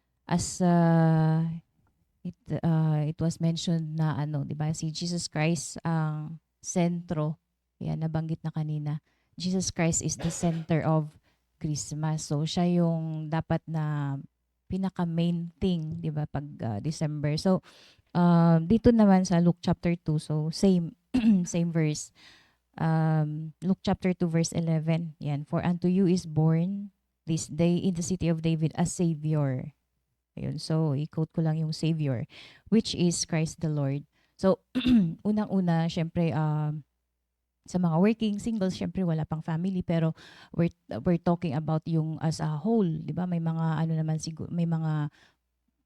it was mentioned na di ba, si Jesus Christ ang sentro. Yan, nabanggit na kanina. Jesus Christ is the center of Christmas. So, siya yung dapat na pinaka-main thing, di ba, pag December. So, dito naman sa Luke chapter 2, so same same verse. Luke chapter 2 verse 11. Yan, for unto you is born this day in the city of David a Savior. Ayun, so i-quote ko lang yung Savior, which is Christ the Lord. So, unang-una, syempre, sa mga working singles, syempre wala pang family, pero we're talking about yung as a whole, di ba? May mga naman siguro, may mga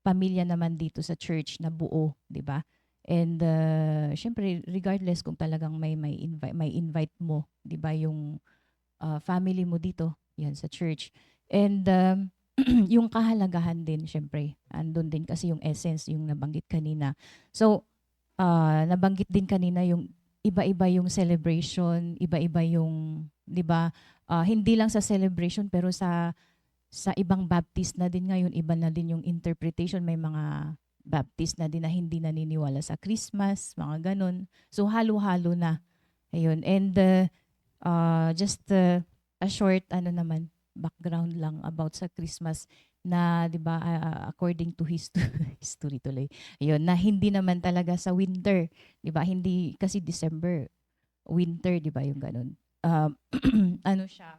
pamilya naman dito sa church na buo, di ba? And syempre regardless kung talagang may invite mo, 'di ba, yung family mo dito, 'yan sa church. And yung kahalagahan din syempre. Andun din kasi yung essence yung nabanggit kanina. So nabanggit din kanina yung iba-iba yung celebration, iba-iba yung 'di ba? Hindi lang sa celebration pero sa ibang Baptist na din ngayon, iba na din yung interpretation. May mga Baptist na din na hindi naniniwala sa Christmas, mga ganun. So, halo-halo na. Ayun. And just a short, background lang about sa Christmas na, di ba, according to history tuloy. Ayun, na hindi naman talaga sa winter. Di ba? Hindi, kasi December, winter, di ba, yung ganun. Siya,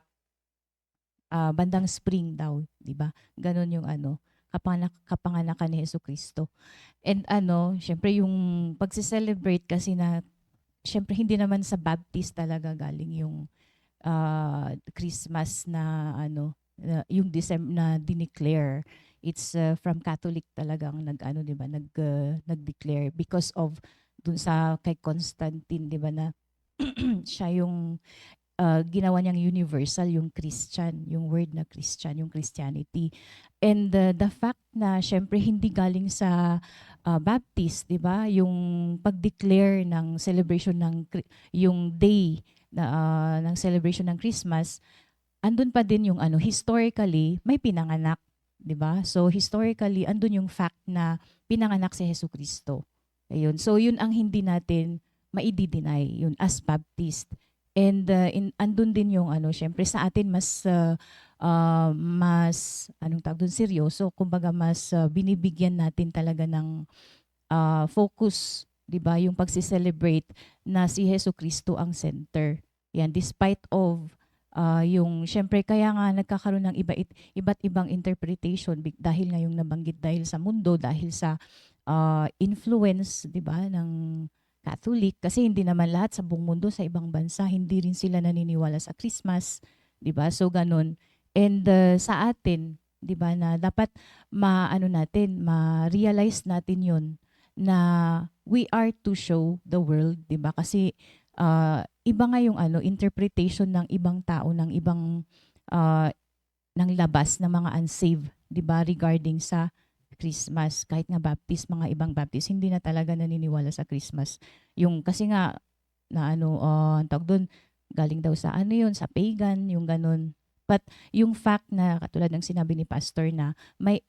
bandang spring daw, di ba? Ganun yung kapanganakan ni Jesucristo. And syempre yung pagse-celebrate kasi na syempre hindi naman sa Baptist talaga galing yung Christmas na yung December na dineclare. It's from Catholic talagang di ba, nag-declare because of dun sa kay Constantine, di ba, na siya yung ginawa niyang universal yung Christian, yung word na Christian, yung Christianity. And the fact na syempre hindi galing sa Baptist, 'di ba? Yung pag-declare ng celebration ng yung day na ng celebration ng Christmas, andun pa din yung historically may pinanganak, 'di ba? So historically andun yung fact na pinanganak si Jesucristo. Ayun. So yun ang hindi natin maidi-deny yun as Baptist. And andun din yung syempre sa atin mas anong tawag doon, seryoso, kumbaga mas binibigyan natin talaga ng focus, 'di ba, yung pagsi-celebrate na si Jesucristo ang center. Yan, despite of yung syempre kaya nga nagkakaroon ng iba't ibang interpretation dahil nga yung nabanggit, dahil sa mundo, dahil sa influence, 'di ba, ng Catholic, kasi hindi naman lahat sa buong mundo, sa ibang bansa, hindi rin sila naniniwala sa Christmas, 'di ba? So ganun. And sa atin, 'di ba, na dapat ma-realize natin 'yon na we are to show the world, 'di ba? Kasi iba nga yung interpretation ng ibang tao, ng ibang ng labas ng mga unsaved, 'di ba, regarding sa Christmas. Kahit nga Baptist, mga ibang Baptist, hindi na talaga naniniwala sa Christmas. Yung kasi nga na ano, ang tawag doon, galing daw sa ano yun, sa pagan, yung ganun. But yung fact na katulad ng sinabi ni Pastor na may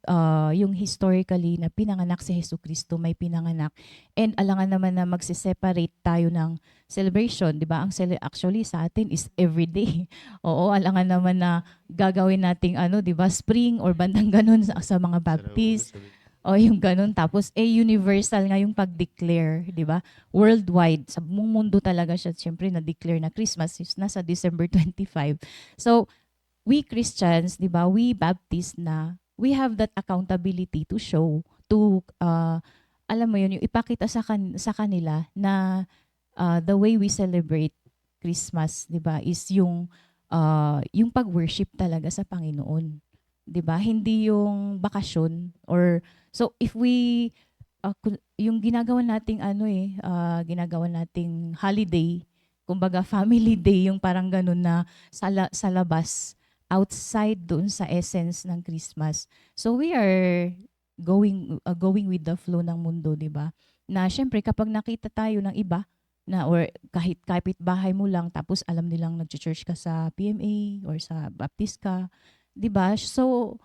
yung historically na pinanganak si Jesucristo, may pinanganak. And alangan naman na magse-separate tayo ng celebration, 'di ba? Actually sa atin is everyday. Oo, alangan naman na gagawin nating ano, 'di ba? Spring or bandang ganun sa mga Baptist. O yung ganun. Tapos universal nga yung pag-declare, 'di ba? Worldwide, sa buong mundo talaga siya siyempre na-declare na Christmas is nasa December 25. So we Christians, 'di ba, we Baptist na, we have that accountability to show, to alam mo yun, yung ipakita sa kanila na the way we celebrate Christmas, 'di ba, is yung pag-worship talaga sa Panginoon. 'Di ba? Hindi yung bakasyon or so if we yung ginagawa nating ginagawa nating holiday, kumbaga family day, yung parang ganun na sa labas, outside doon sa essence ng Christmas. So we are going with the flow ng mundo, 'di ba? Na syempre kapag nakita tayo ng iba na or kahit kapitbahay mo lang tapos alam nilang nagcho-church ka sa PMA or sa Baptist ka, 'di ba? So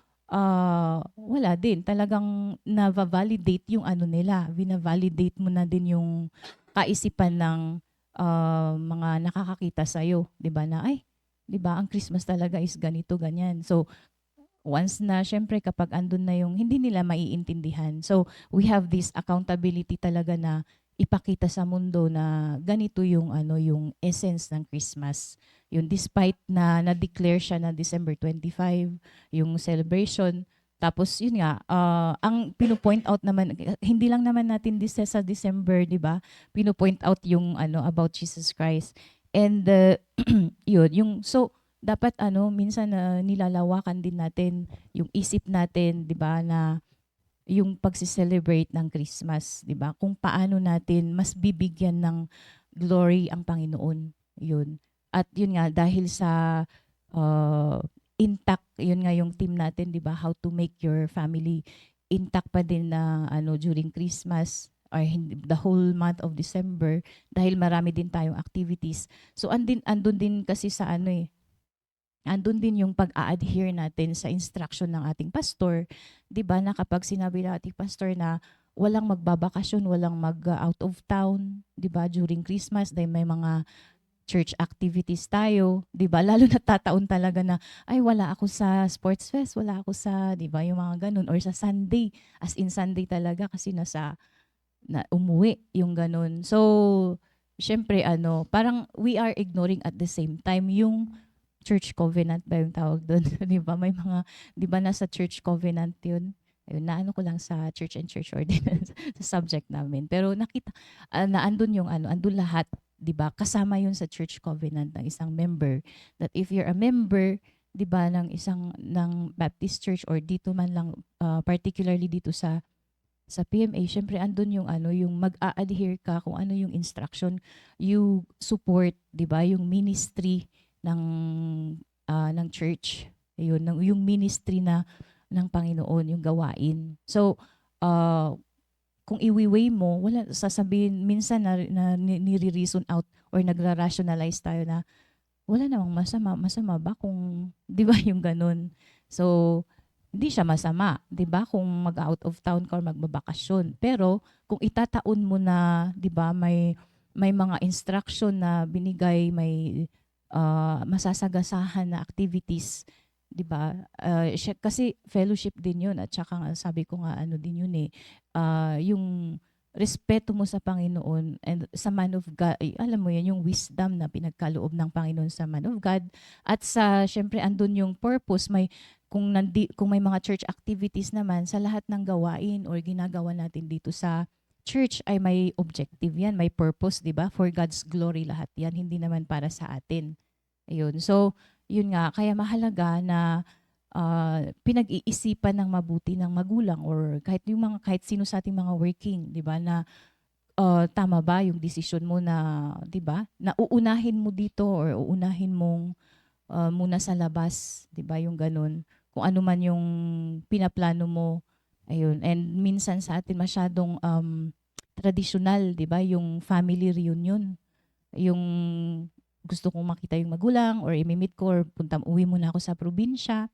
wala din talagang na-validate yung ano nila, vina-validate mo na din yung kaisipan ng mga nakakakita sa 'di ba, na ay 'di ba, ang Christmas talaga is ganito, ganyan. So, once na syempre kapag andun na yung hindi nila maiintindihan. So, we have this accountability talaga na ipakita sa mundo na ganito yung yung essence ng Christmas. Yung despite na na-declare siya na December 25, yung celebration. Tapos yun nga, ang pino-point out naman, hindi lang naman natin sa December, 'di ba? Pino-point out yung about Jesus Christ. And yun, so dapat minsan na nilalawakan din natin yung isip natin, 'di ba, na yung pagse-celebrate ng Christmas, 'di ba? Kung paano natin mas bibigyan ng glory ang Panginoon. Yun. At yun nga dahil sa intact, yun nga yung team natin, 'di ba? How to make your family intact pa din na during Christmas or the whole month of December dahil marami din tayong activities. So andun din kasi sa andun din yung pag-a-adhere natin sa instruction ng ating pastor, 'di ba, na kapag sinabi ng ating pastor na walang magbabakasyon, walang out of town, 'di ba, during Christmas dahil may mga church activities tayo, 'di ba? Lalo na tataon talaga na ay wala ako sa sports fest, wala ako sa, 'di ba, yung mga ganun or sa Sunday, as in Sunday talaga kasi na umuwi yung ganun. So, syempre parang we are ignoring at the same time yung church covenant ba yung tawag doon? 'Di ba? May mga 'di ba nasa church covenant 'yun. Ayun, naano ko lang sa church and church ordinance sa subject namin. Pero nakita na andun yung andun lahat, 'di ba? Kasama 'yun sa church covenant ng isang member that if you're a member, 'di ba, ng Baptist church or dito man lang particularly dito sa PMA, syempre andun yung yung mag-a-adhere ka kung ano yung instruction, you support, 'di ba, yung ministry ng ng church. Ayun, yung ministry ng Panginoon, yung gawain. So, kung iwi-weigh mo, wala sasabihin minsan na nire-reason out or nagra-rationalize tayo na wala namang masama ba kung 'di ba yung ganun. So, hindi siya masama, 'di ba, kung mag-out of town ka or magbabakasyon. Pero kung itataon mo na, 'di ba, may mga instruction na binigay, may masasagasahan na activities, 'di ba? Kasi fellowship din 'yun at saka sabi ko nga din 'yun yung respeto mo sa Panginoon and sa man of God, alam mo 'yan, yung wisdom na pinagkaloob ng Panginoon sa man of God at sa syempre andun yung purpose, kung may mga church activities naman, sa lahat ng gawain or ginagawa natin dito sa church ay may objective yan, may purpose, di ba? For God's glory lahat yan, hindi naman para sa atin. Ayun. So, yun nga, kaya mahalaga na pinag-iisipan ng mabuti ng magulang or kahit sino sa ating mga working, di ba, na tama ba yung desisyon mo na, di ba, na uunahin mo dito or uunahin mong muna sa labas, di ba, yung ganun. Kung ano man yung pinaplano mo, ayun. And minsan sa atin masyadong traditional, 'di ba, yung family reunion. yung gusto kong makita yung magulang or imi-meet ko or uwi muna ako sa probinsya.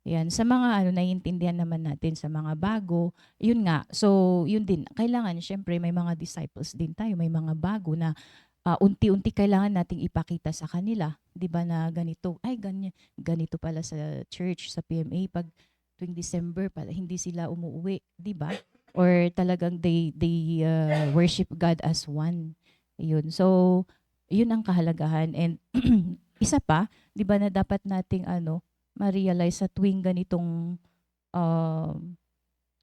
Yan, sa mga naiintindihan naman natin sa mga bago, yun nga. So, yun din, kailangan syempre may mga disciples din tayo, may mga bago na unti-unti kailangan nating ipakita sa kanila, 'di ba, na ganito, ay ganito pala sa church, sa PMA pag tuwing December pala hindi sila umuuwi, 'di ba? Or talagang they worship God as one. Yun. So, yun ang kahalagahan and isa pa, 'di ba, na dapat nating ma-realize sa tuwing ganitong um,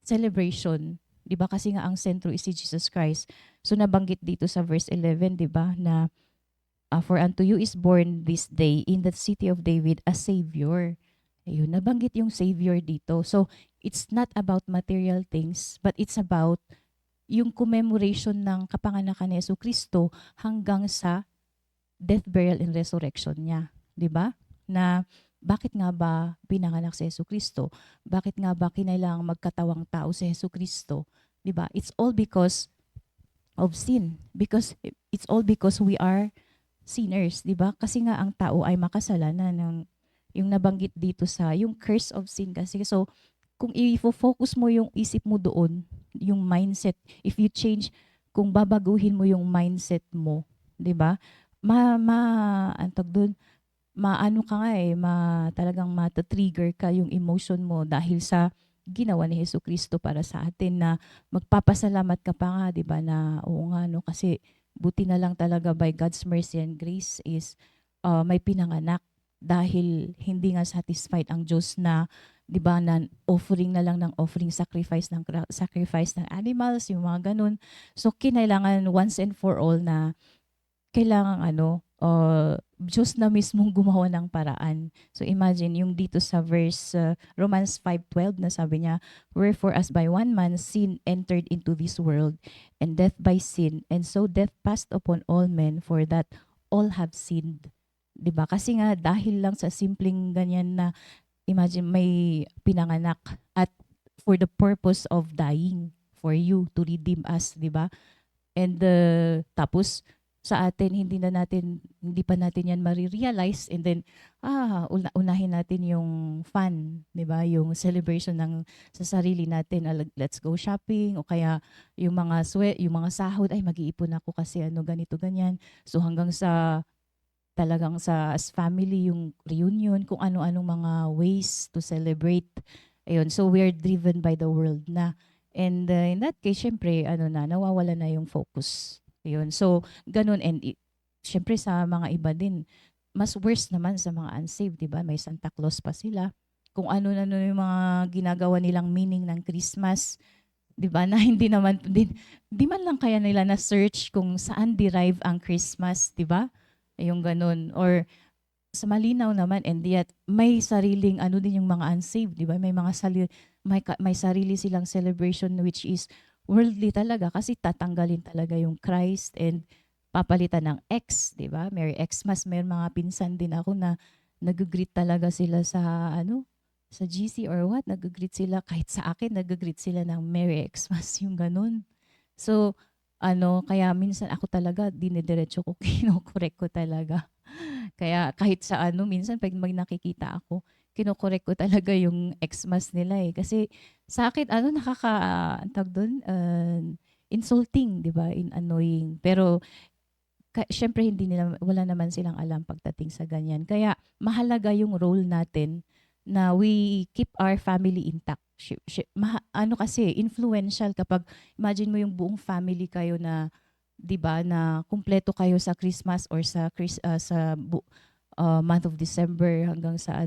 celebration, 'di ba? Kasi nga ang sentro is si Jesus Christ. So nabanggit dito sa verse 11, 'di ba, na for unto you is born this day in the city of David a savior. Ayun, nabanggit yung savior dito. So it's not about material things, but it's about yung commemoration ng kapanganakan ni Jesucristo hanggang sa death, burial, and resurrection niya. 'Di ba? Na bakit nga ba pinanganak si Jesucristo? Bakit nga ba kinailangang magkatawang tao si Jesucristo? 'Di ba? It's all because of sin. Because it's all because we are sinners, 'di ba? Kasi nga ang tao ay makasalanan, yung nabanggit dito sa yung curse of sin kasi. So kung i-focus mo yung isip mo doon, yung mindset, if you change, kung babaguhin mo yung mindset mo, 'di ba? Antog doon, maano ka nga talagang mata-trigger ka yung emotion mo dahil sa ginawa ni Jesucristo para sa atin, na magpapasalamat ka pa nga, 'di ba, na oo nga no, kasi buti na lang talaga by God's mercy and grace is may pinanganak dahil hindi nga satisfied ang Diyos na, 'di ba, na offering na lang ng offering, sacrifice ng animals, yung mga ganun. So kinailangan once and for all na kailangan Diyos na mismong gumawa ng paraan. So imagine yung dito sa verse Romans 5:12 na sabi niya, wherefore as by one man sin entered into this world, and death by sin, and so death passed upon all men, for that all have sinned. 'Di ba? Kasi nga dahil lang sa simpleng ganyan na, imagine may pinanganak at for the purpose of dying for you to redeem us, 'di ba? And tapos sa atin hindi pa natin yan marirealize, and then unahin natin yung fun, 'di ba? Yung celebration sa sarili natin, let's go shopping, o kaya yung yung mga sahod, ay mag-iipon ako kasi ganito ganyan. So hanggang sa talagang as family yung reunion, kung ano-anong mga ways to celebrate. Ayun, so we're driven by the world na. And in that case, syempre, nawawala na yung focus. Ayun, so ganun. And syempre sa mga iba din, mas worse naman sa mga unsaved, di ba? May Santa Claus pa sila. Kung ano-ano yung mga ginagawa nilang meaning ng Christmas, di ba? Na hindi man lang kaya nila na search kung saan derive ang Christmas, di ba? Yung ganun. Or sa malinaw naman, and yet may sariling din yung mga unsaved, di ba? May sarili silang celebration which is worldly talaga, kasi tatanggalin talaga yung Christ and papalitan ng X, 'di ba? Merry Xmas. May mga pinsan din ako na nag-greet talaga sila sa GC or what, nag-greet sila, kahit sa akin nag-greet sila ng Merry Xmas, yung ganun. So kaya minsan ako talaga dinidiretso ko, kinokorek ko talaga. Kaya kahit sa minsan pag may nakikita ako, kinokorek ko talaga yung Xmas nila kasi sa akin antag doon, insulting, 'di ba? Annoying. Pero syempre wala naman silang alam pagdating sa ganyan. Kaya mahalaga yung role natin na we keep our family intact. Kasi influential kapag imagine mo yung buong family kayo na, 'di ba, na kumpleto kayo sa Christmas or sa month of December hanggang sa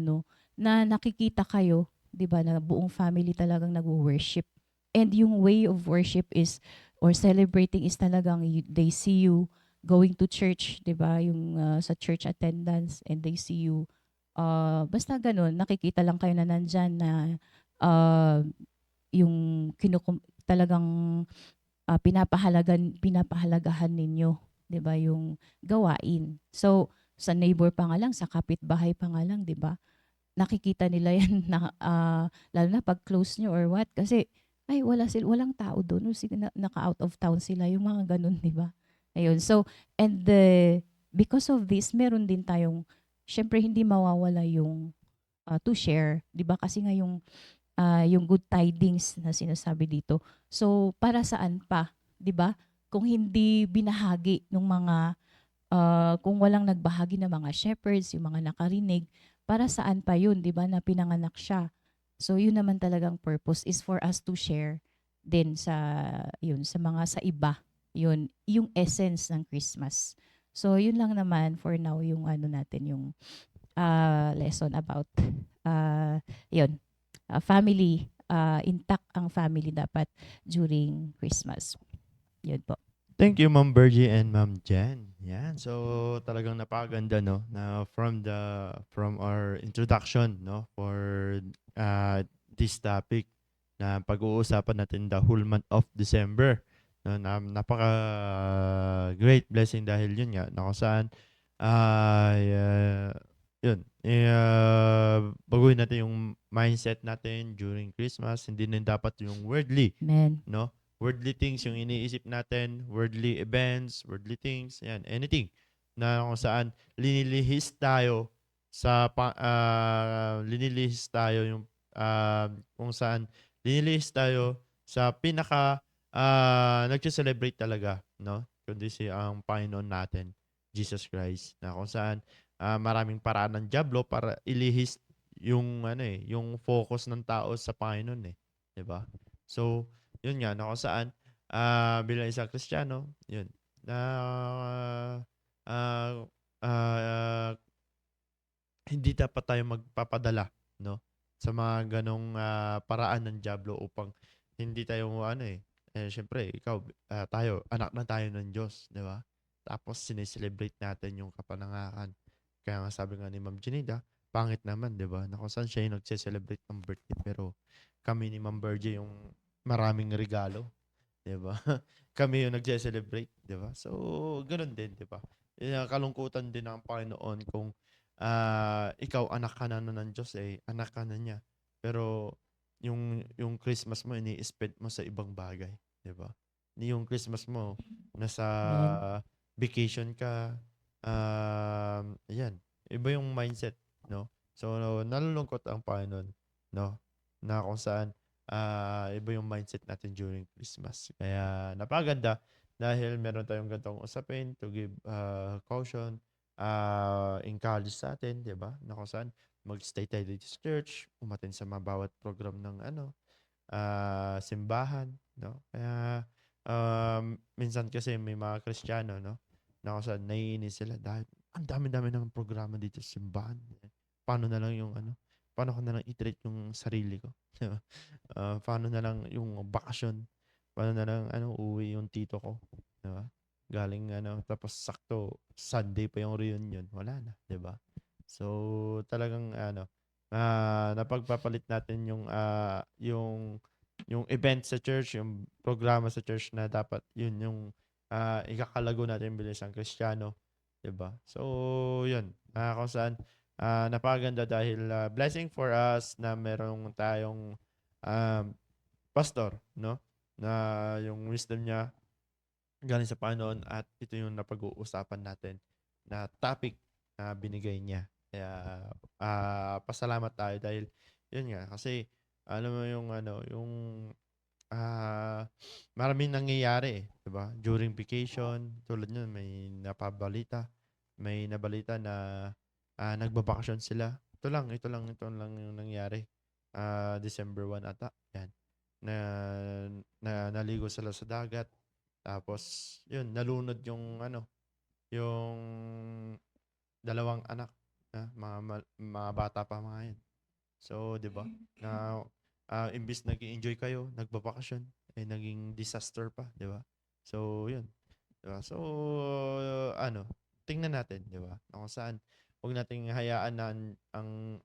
na nakikita kayo, 'di ba, na buong family talagang nagwo-worship. And yung way of worship is, or celebrating is talagang they see you going to church, 'di ba? Yung sa church attendance, and they see you basta ganun, nakikita lang kayo na nandyan na yung talagang pinapahalagahan ninyo, 'di ba, yung gawain. So sa neighbor pa nga lang, sa kapitbahay pa nga lang, 'di ba? Nakikita nila yan na lalo na pag close nyo or what, kasi ay walang tao doon, naka out of town sila, yung mga ganun, di ba? Ayun, so and because of this, meron din tayong, syempre hindi mawawala yung to share, 'di ba? Kasi nga yung good tidings na sinasabi dito. So para saan pa, 'di ba? Kung hindi binahagi ng mga kung walang nagbahagi ng mga shepherds, yung mga nakarinig, para saan pa 'yun, 'di ba? Na pinanganak siya. So yun naman talagang purpose is for us to share din sa mga sa iba. Yun, yung essence ng Christmas. So yun lang naman for now yung ano natin yung lesson about yun, family, intact ang family dapat during Christmas. Yun po. Thank you, Ma'am Bergie and Ma'am Jen. Yan. So, talagang napakaganda, no? Na from our introduction, no? For this topic na pag-uusapan natin the whole month of December. No, napaka great blessing dahil yun nga, na kung saan yun, baguhin natin yung mindset natin during Christmas. Hindi na dapat yung worldly, Amen. no? Worldly things yung iniisip natin, worldly events, worldly things, yan, anything na kung saan linilihis tayo linilihis tayo yung kung saan linilihis tayo sa pinaka nagse-celebrate talaga, no? Kundi si ang Panginoon natin, Jesus Christ, na kung saan maraming paraan ng diablo para ilihis yung yung focus ng tao sa Panginoon, 'di ba? So, yun nga, na kung saan bilang isang Kristiyano, yun, na ah, ah, hindi dapat tayo magpapadala, no, sa mga ganong paraan ng diablo upang hindi tayo syempre ikaw, tayo, anak na tayo ng Diyos, 'di ba? Tapos sineselebrate natin yung kapanganakan. Kaya nga sabi nga ni Ma'am Janida, pangit naman, 'di ba? Na kung saan siya yung nagse-celebrate ng birthday pero kami ni Ma'am Bergie yung maraming regalo, 'di ba? Kami yung nagse-celebrate, 'di ba? So, ganoon din, 'di ba? Kalungkutan din ng Panginoon kung ikaw anak ka na ng Diyos, anak ka na niya. Pero yung Christmas mo ini-spend mo sa ibang bagay, 'di ba? Yung Christmas mo nasa Amen. vacation ka, ayan, iba yung mindset, no? So, nalulungkot ang Panginoon, no? Na kung saan iba yung mindset natin during Christmas. Kaya napaganda dahil meron tayong gantong usapin to give caution, encourage sa atin, 'di ba? Na kung saan mag-stay tayo dito sa church, umattend sa mga bawat program ng simbahan, no? Kaya minsan kasi may mga Kristiyano, no? Na kung saan naiinis sila dahil ang dami-dami ng programa dito sa simbahan. Paano na lang paano ko na lang i-treat yung sarili ko? 'Di ba? Paano na lang yung bakasyon? Paano na lang uuwi yung tito ko, 'di ba? Galing tapos sakto Sunday pa yung reunion, wala na, 'di ba? So talagang napagpapalit natin yung event sa church, yung programa sa church na dapat yun yung ikakalago natin bilang isang Kristiyano, 'di ba? So yun, kung saan napakaganda dahil blessing for us na merong tayong pastor, no? Na yung wisdom niya galing sa Panginoon at ito yung napag-uusapan natin na topic na binigay niya. Kaya pasalamat tayo dahil yun nga kasi alam mo yung maraming nangyayari, 'di ba? During vacation, tulad nun may nabalita na nagbabakasyon sila. Ito lang yung nangyari. December 1 ata, yan. Na, naligo sila sa dagat. Tapos, yun, nalunod yung dalawang anak na mga bata pa mga yan. So, 'di ba? Na imbis nag-enjoy kayo, nagbabakasyon, naging disaster pa, 'di ba? So, 'yun, 'di ba? So, tingnan natin, 'di ba? Na kung saan huwag nating hayaan na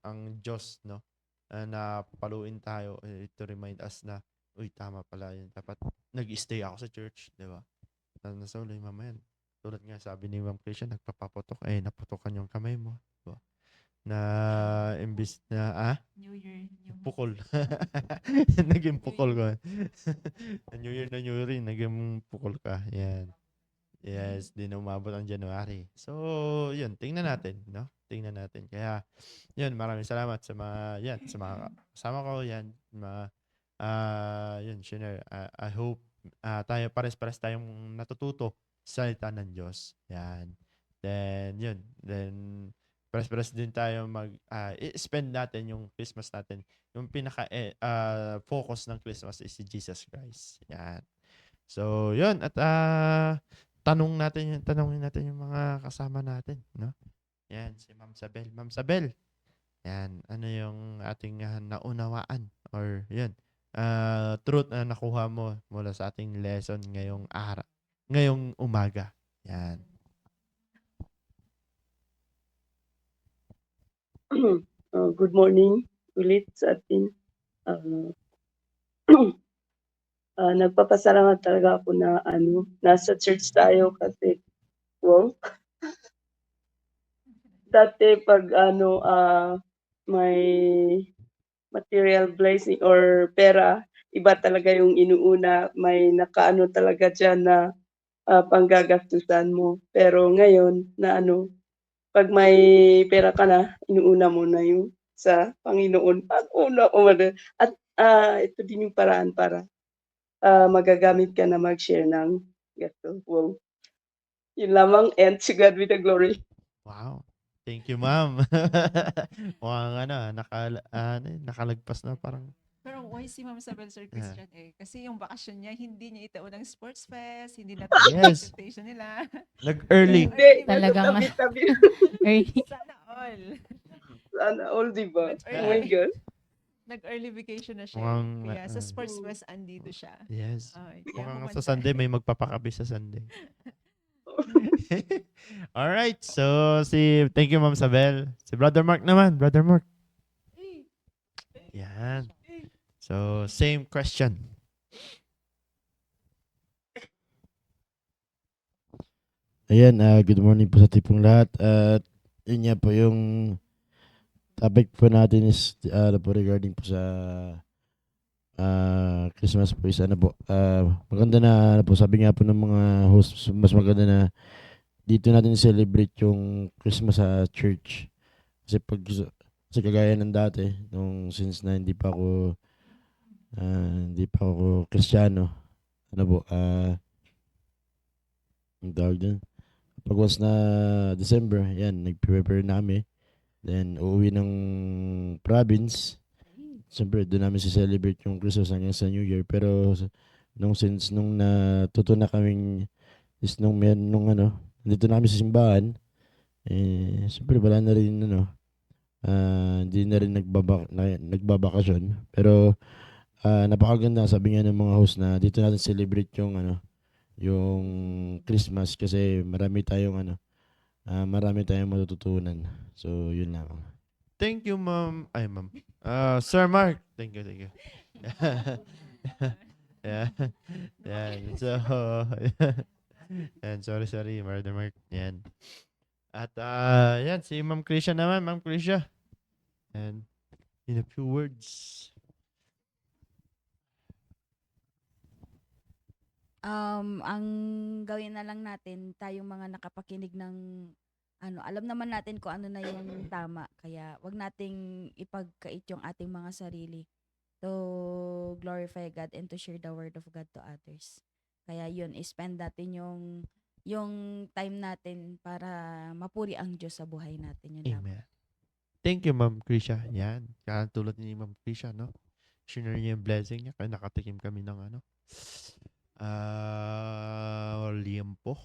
ang Diyos, no, na paluin tayo to remind us na uy, tama pala 'yun. Dapat nag-stay ako sa church, 'di ba? Nasa uli mamaya. Tulad nga sabi ni Ma'am Krisha, nagpapaputok, naputokan yung kamay mo, 'di ba? Na imbis na New Year. pukol. Naging pukol ko. New Year na New Year, naging pukol ka. Yan. Yes, di na umabot ang January. So, yun, tingnan natin, no? Tingnan natin. Kaya, yun, maraming salamat sa mga, yan, sa mga kasama ko, yan, mga, yun, Shiner, I hope tayo, pares-pares tayong natututo sa salita ng Diyos. Yan. Then, yun, then, pares-pares din tayo i-spend natin yung Christmas natin. Yung focus ng Christmas is si Jesus Christ. Yan. So, yun, at tanungin natin yung mga kasama natin, no? Yan, si Ma'am Sabel. Ma'am Sabel, yan, ano yung ating naunawaan or yun, truth na nakuha mo mula sa ating lesson ngayong umaga. Yan. Good morning ulit sa atin. Nagpapasalamat talaga ako na nasa church tayo kasi wow. Dati pag may material blessing or pera, iba talaga yung inuuna, may nakaano talaga diyan na panggagastusan mo. Pero ngayon na pag may pera ka na, inuuna mo na yung sa Panginoon. At ito din yung paraan para magagamit ka na mag-share ng gasto. Wow. Yun lamang, and to God be the glory. Wow. Thank you, Ma'am. Mukhang nakalagpas na parang Pero why si Ma'am Sabel, Sir Yeah. Christian Kasi yung bakasyon niya, hindi niya itaon ng sports fest, hindi na Yes. presentation nila. nag-early. Hindi, Talagang- tabi-tabi. Early. Sana all. Sana all, diba? Oh my Nag-early, God. nag-early vacation na siya. Mukhang, Kaya sa sports fest, andito siya. Yes. Kaya Mukhang pumunta. sa Sunday may magpapakabi sa Sunday. All right. So, thank you, Ma'am Sabel. Si Brother Mark naman. Brother Mark. Yan. So, same question. Ayan, good morning po sa tipong lahat. At yun nga po yung topic po natin is po regarding po sa Christmas po is ano po. Maganda na ano po, sabi nga po ng mga hosts, mas maganda na dito natin celebrate yung Christmas sa church. Kasi kagaya ng dati, since na hindi pa ako Kristiyano, ano po, ang tawag dun. Pag once na December, yan, nag-prepare na kami. Then, uuwi ng province. Siyempre, doon namin si-celebrate yung Christmas hanggang sa New Year. Pero, since natuto na kaming, dito na kami sa simbahan, siyempre, wala na rin, hindi na rin nagbabakasyon. Pero, napakaganda, sabi nga ng mga host na dito natin celebrate yung Christmas kasi marami tayong matututunan. So, yun lang. Thank you, Ma'am. Ay, Ma'am. Sir Mark. Thank you. Yeah. Yan. So, yan. Sorry, Brother Mark. Yan. At, yan, si Ma'am Krisha naman. Ma'am Krisha. And, in a few words. Ang gawin na lang natin, tayong mga nakapakinig ng alam naman natin kung ano na yung tama. Kaya wag nating ipagkait yung ating mga sarili to glorify God and to share the word of God to others. Kaya yun, spend natin yung time natin para mapuri ang Diyos sa buhay natin. Yun lang. Amen. Thank you, Ma'am Krisha. Yan. Tulad ni Ma'am Krisha, no? Share niya yung blessing niya. Kaya nakatikim kami ng liempo.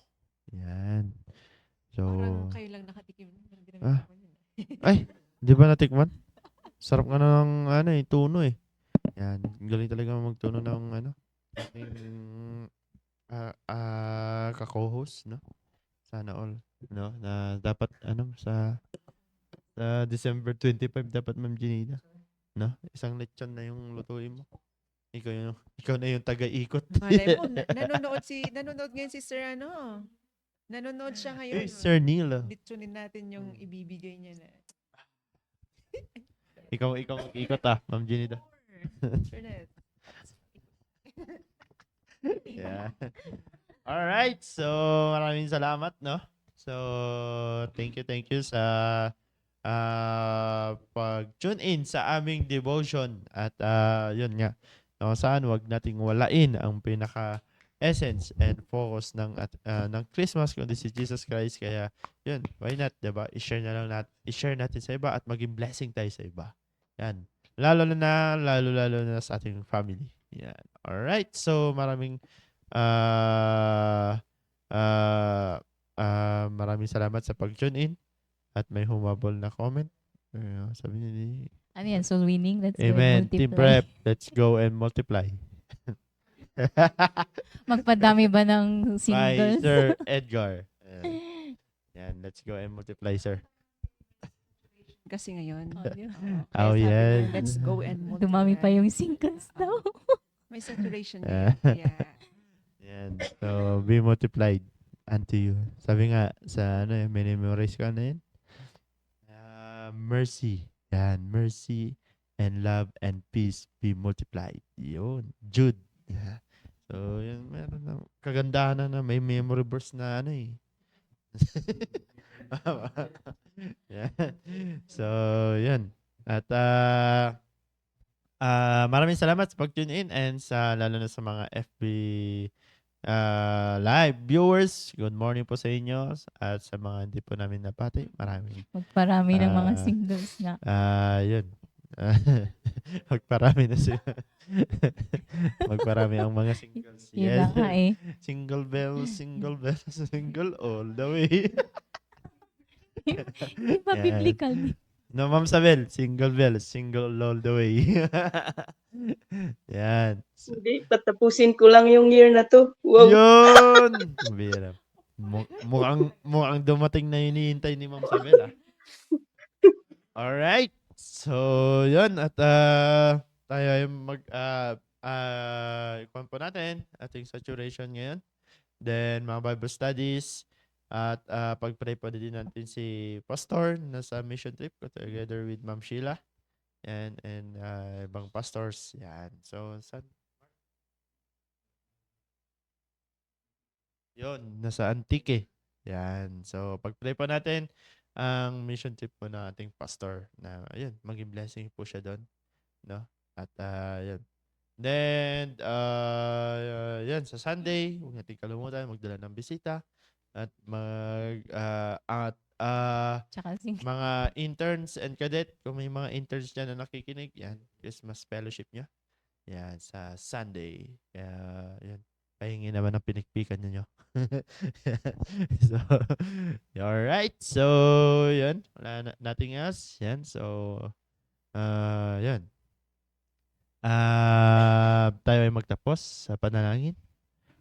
Yan. So, Parang kayo lang nakatikim. ay, di ba natikman? Sarap nga ng tuno eh. Yan, galing talaga magtuno ng ating kako-host, no? Sana all, no? Na dapat sa December 25 dapat, Ma'am Janina, no? Isang lechon na yung lutuin mo. Ikaw na yung taga-ikot. Malay mo, nanonood ngayon si Sir Nanonood siya ngayon. Hey, Sir Neil. Litsunin natin yung ibibigay niya na. Ikaw ikot Ma'am Janina. Sure net. Yeah. Alright, so maraming salamat, no? So, thank you sa pag-tune in sa aming devotion. At yun nga, no, saan wag nating walain ang pinaka essence and focus ng Christmas kundi si Jesus Christ. Kaya yun, why not, 'di ba? I-share natin sa iba at maging blessing tayo sa iba. Yan. Lalo na sa ating family. Yan. Alright, so ah maraming salamat sa pag-tune in at may humabol na comment. Sabi ni Ano yan? Soul winning? Let's go and Amen. Team multiply. Prep, let's go and multiply. Magpadami ba ng By singles? Sir Edgar. Yan, let's go and multiply, sir. Kasi ngayon. Oh, di ba? Oh, sabi yeah. niya, let's go and multiply. Dumami pa yung singles daw. May saturation ngayon. Yeah. Yan. So, be multiplied unto you. Sabi nga, sa minimemorize ko na yun. Mercy. Yan, mercy and love and peace be multiplied. Yun. Jude. Yeah. So, yun, meron na. Kagandahan na may memory verse na yeah. So, yun. At maraming salamat sa pag-tune in and lalo na sa mga FB live viewers. Good morning po sa inyo. At sa mga hindi po namin napati, Magparami ng mga Ah, singles nga. yun. Magparami na sila. Magparami ang mga singles. Yun na nga eh. Single bells, single all the way. Hindi pa Yan. biblical. No, Ma'am Sabel, single bells, single all the way. Yan. So, Hindi, patapusin ko lang yung year na to. Wow. yun! Bira. Mukhang dumating na hinihintay ni Ma'am Sabel, ah. Alright. So, yun. At tayo ay ikon po natin ating saturation ngayon. Then, mga Bible studies. At pag-pray po din natin si Pastor na sa mission trip ko together with Ma'am Sheila. And ibang pastors. Yan. So, yun, nasa Antique. Yan. So, pag-pray po natin ang mission trip po ng ating pastor na, ayun, maging blessing po siya doon. No? At, yun. Then, yan, sa Sunday, huwag natin kalimutan, magdala ng bisita. At Tsaka singles. mga interns and cadet, kung may mga interns dyan na nakikinig, yan, Christmas fellowship nyo. Yan, sa Sunday. Kaya, yan, pahingi naman ang pinikpikan nyo. So, alright. So, yan, wala nothing else. Yan, so, yan. Tayo ay magtapos sa panalangin.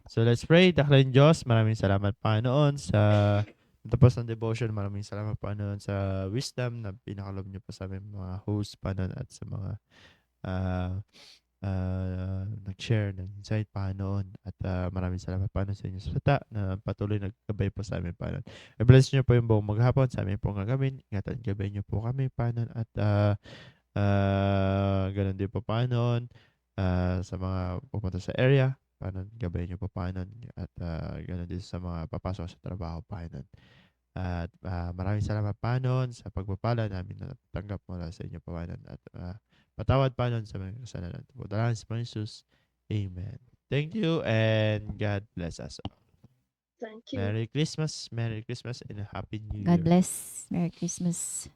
So let's pray. Dakilang Diyos, maraming salamat Panginoon sa tapos ng devotion. Maraming salamat Panginoon sa wisdom na pinakalob niyo po sa aming mga host Panginoon at sa mga nag-share ng insight Panginoon. At maraming salamat Panginoon sa inyong salita na patuloy naggabay po sa amin Panginoon. I-bless niyo po yung buong maghapon sa amin pong gagawin. Ingatan gabay niyo po kami Panginoon at ganun din po Panginoon sa mga pupunta sa area. Panginoon, gabayan niyo po, Panginoon. At ganoon din sa mga papasok sa trabaho, Panginoon. At maraming salamat, Panginoon, sa pagpapala namin na natanggap mula sa inyo, Panginoon. At patawad, Panginoon, sa mga kasalanan. Dalangin sa Panginoon Jesus. Amen. Thank you and God bless us all. Thank you. Merry Christmas and a Happy New Year. God bless. Merry Christmas.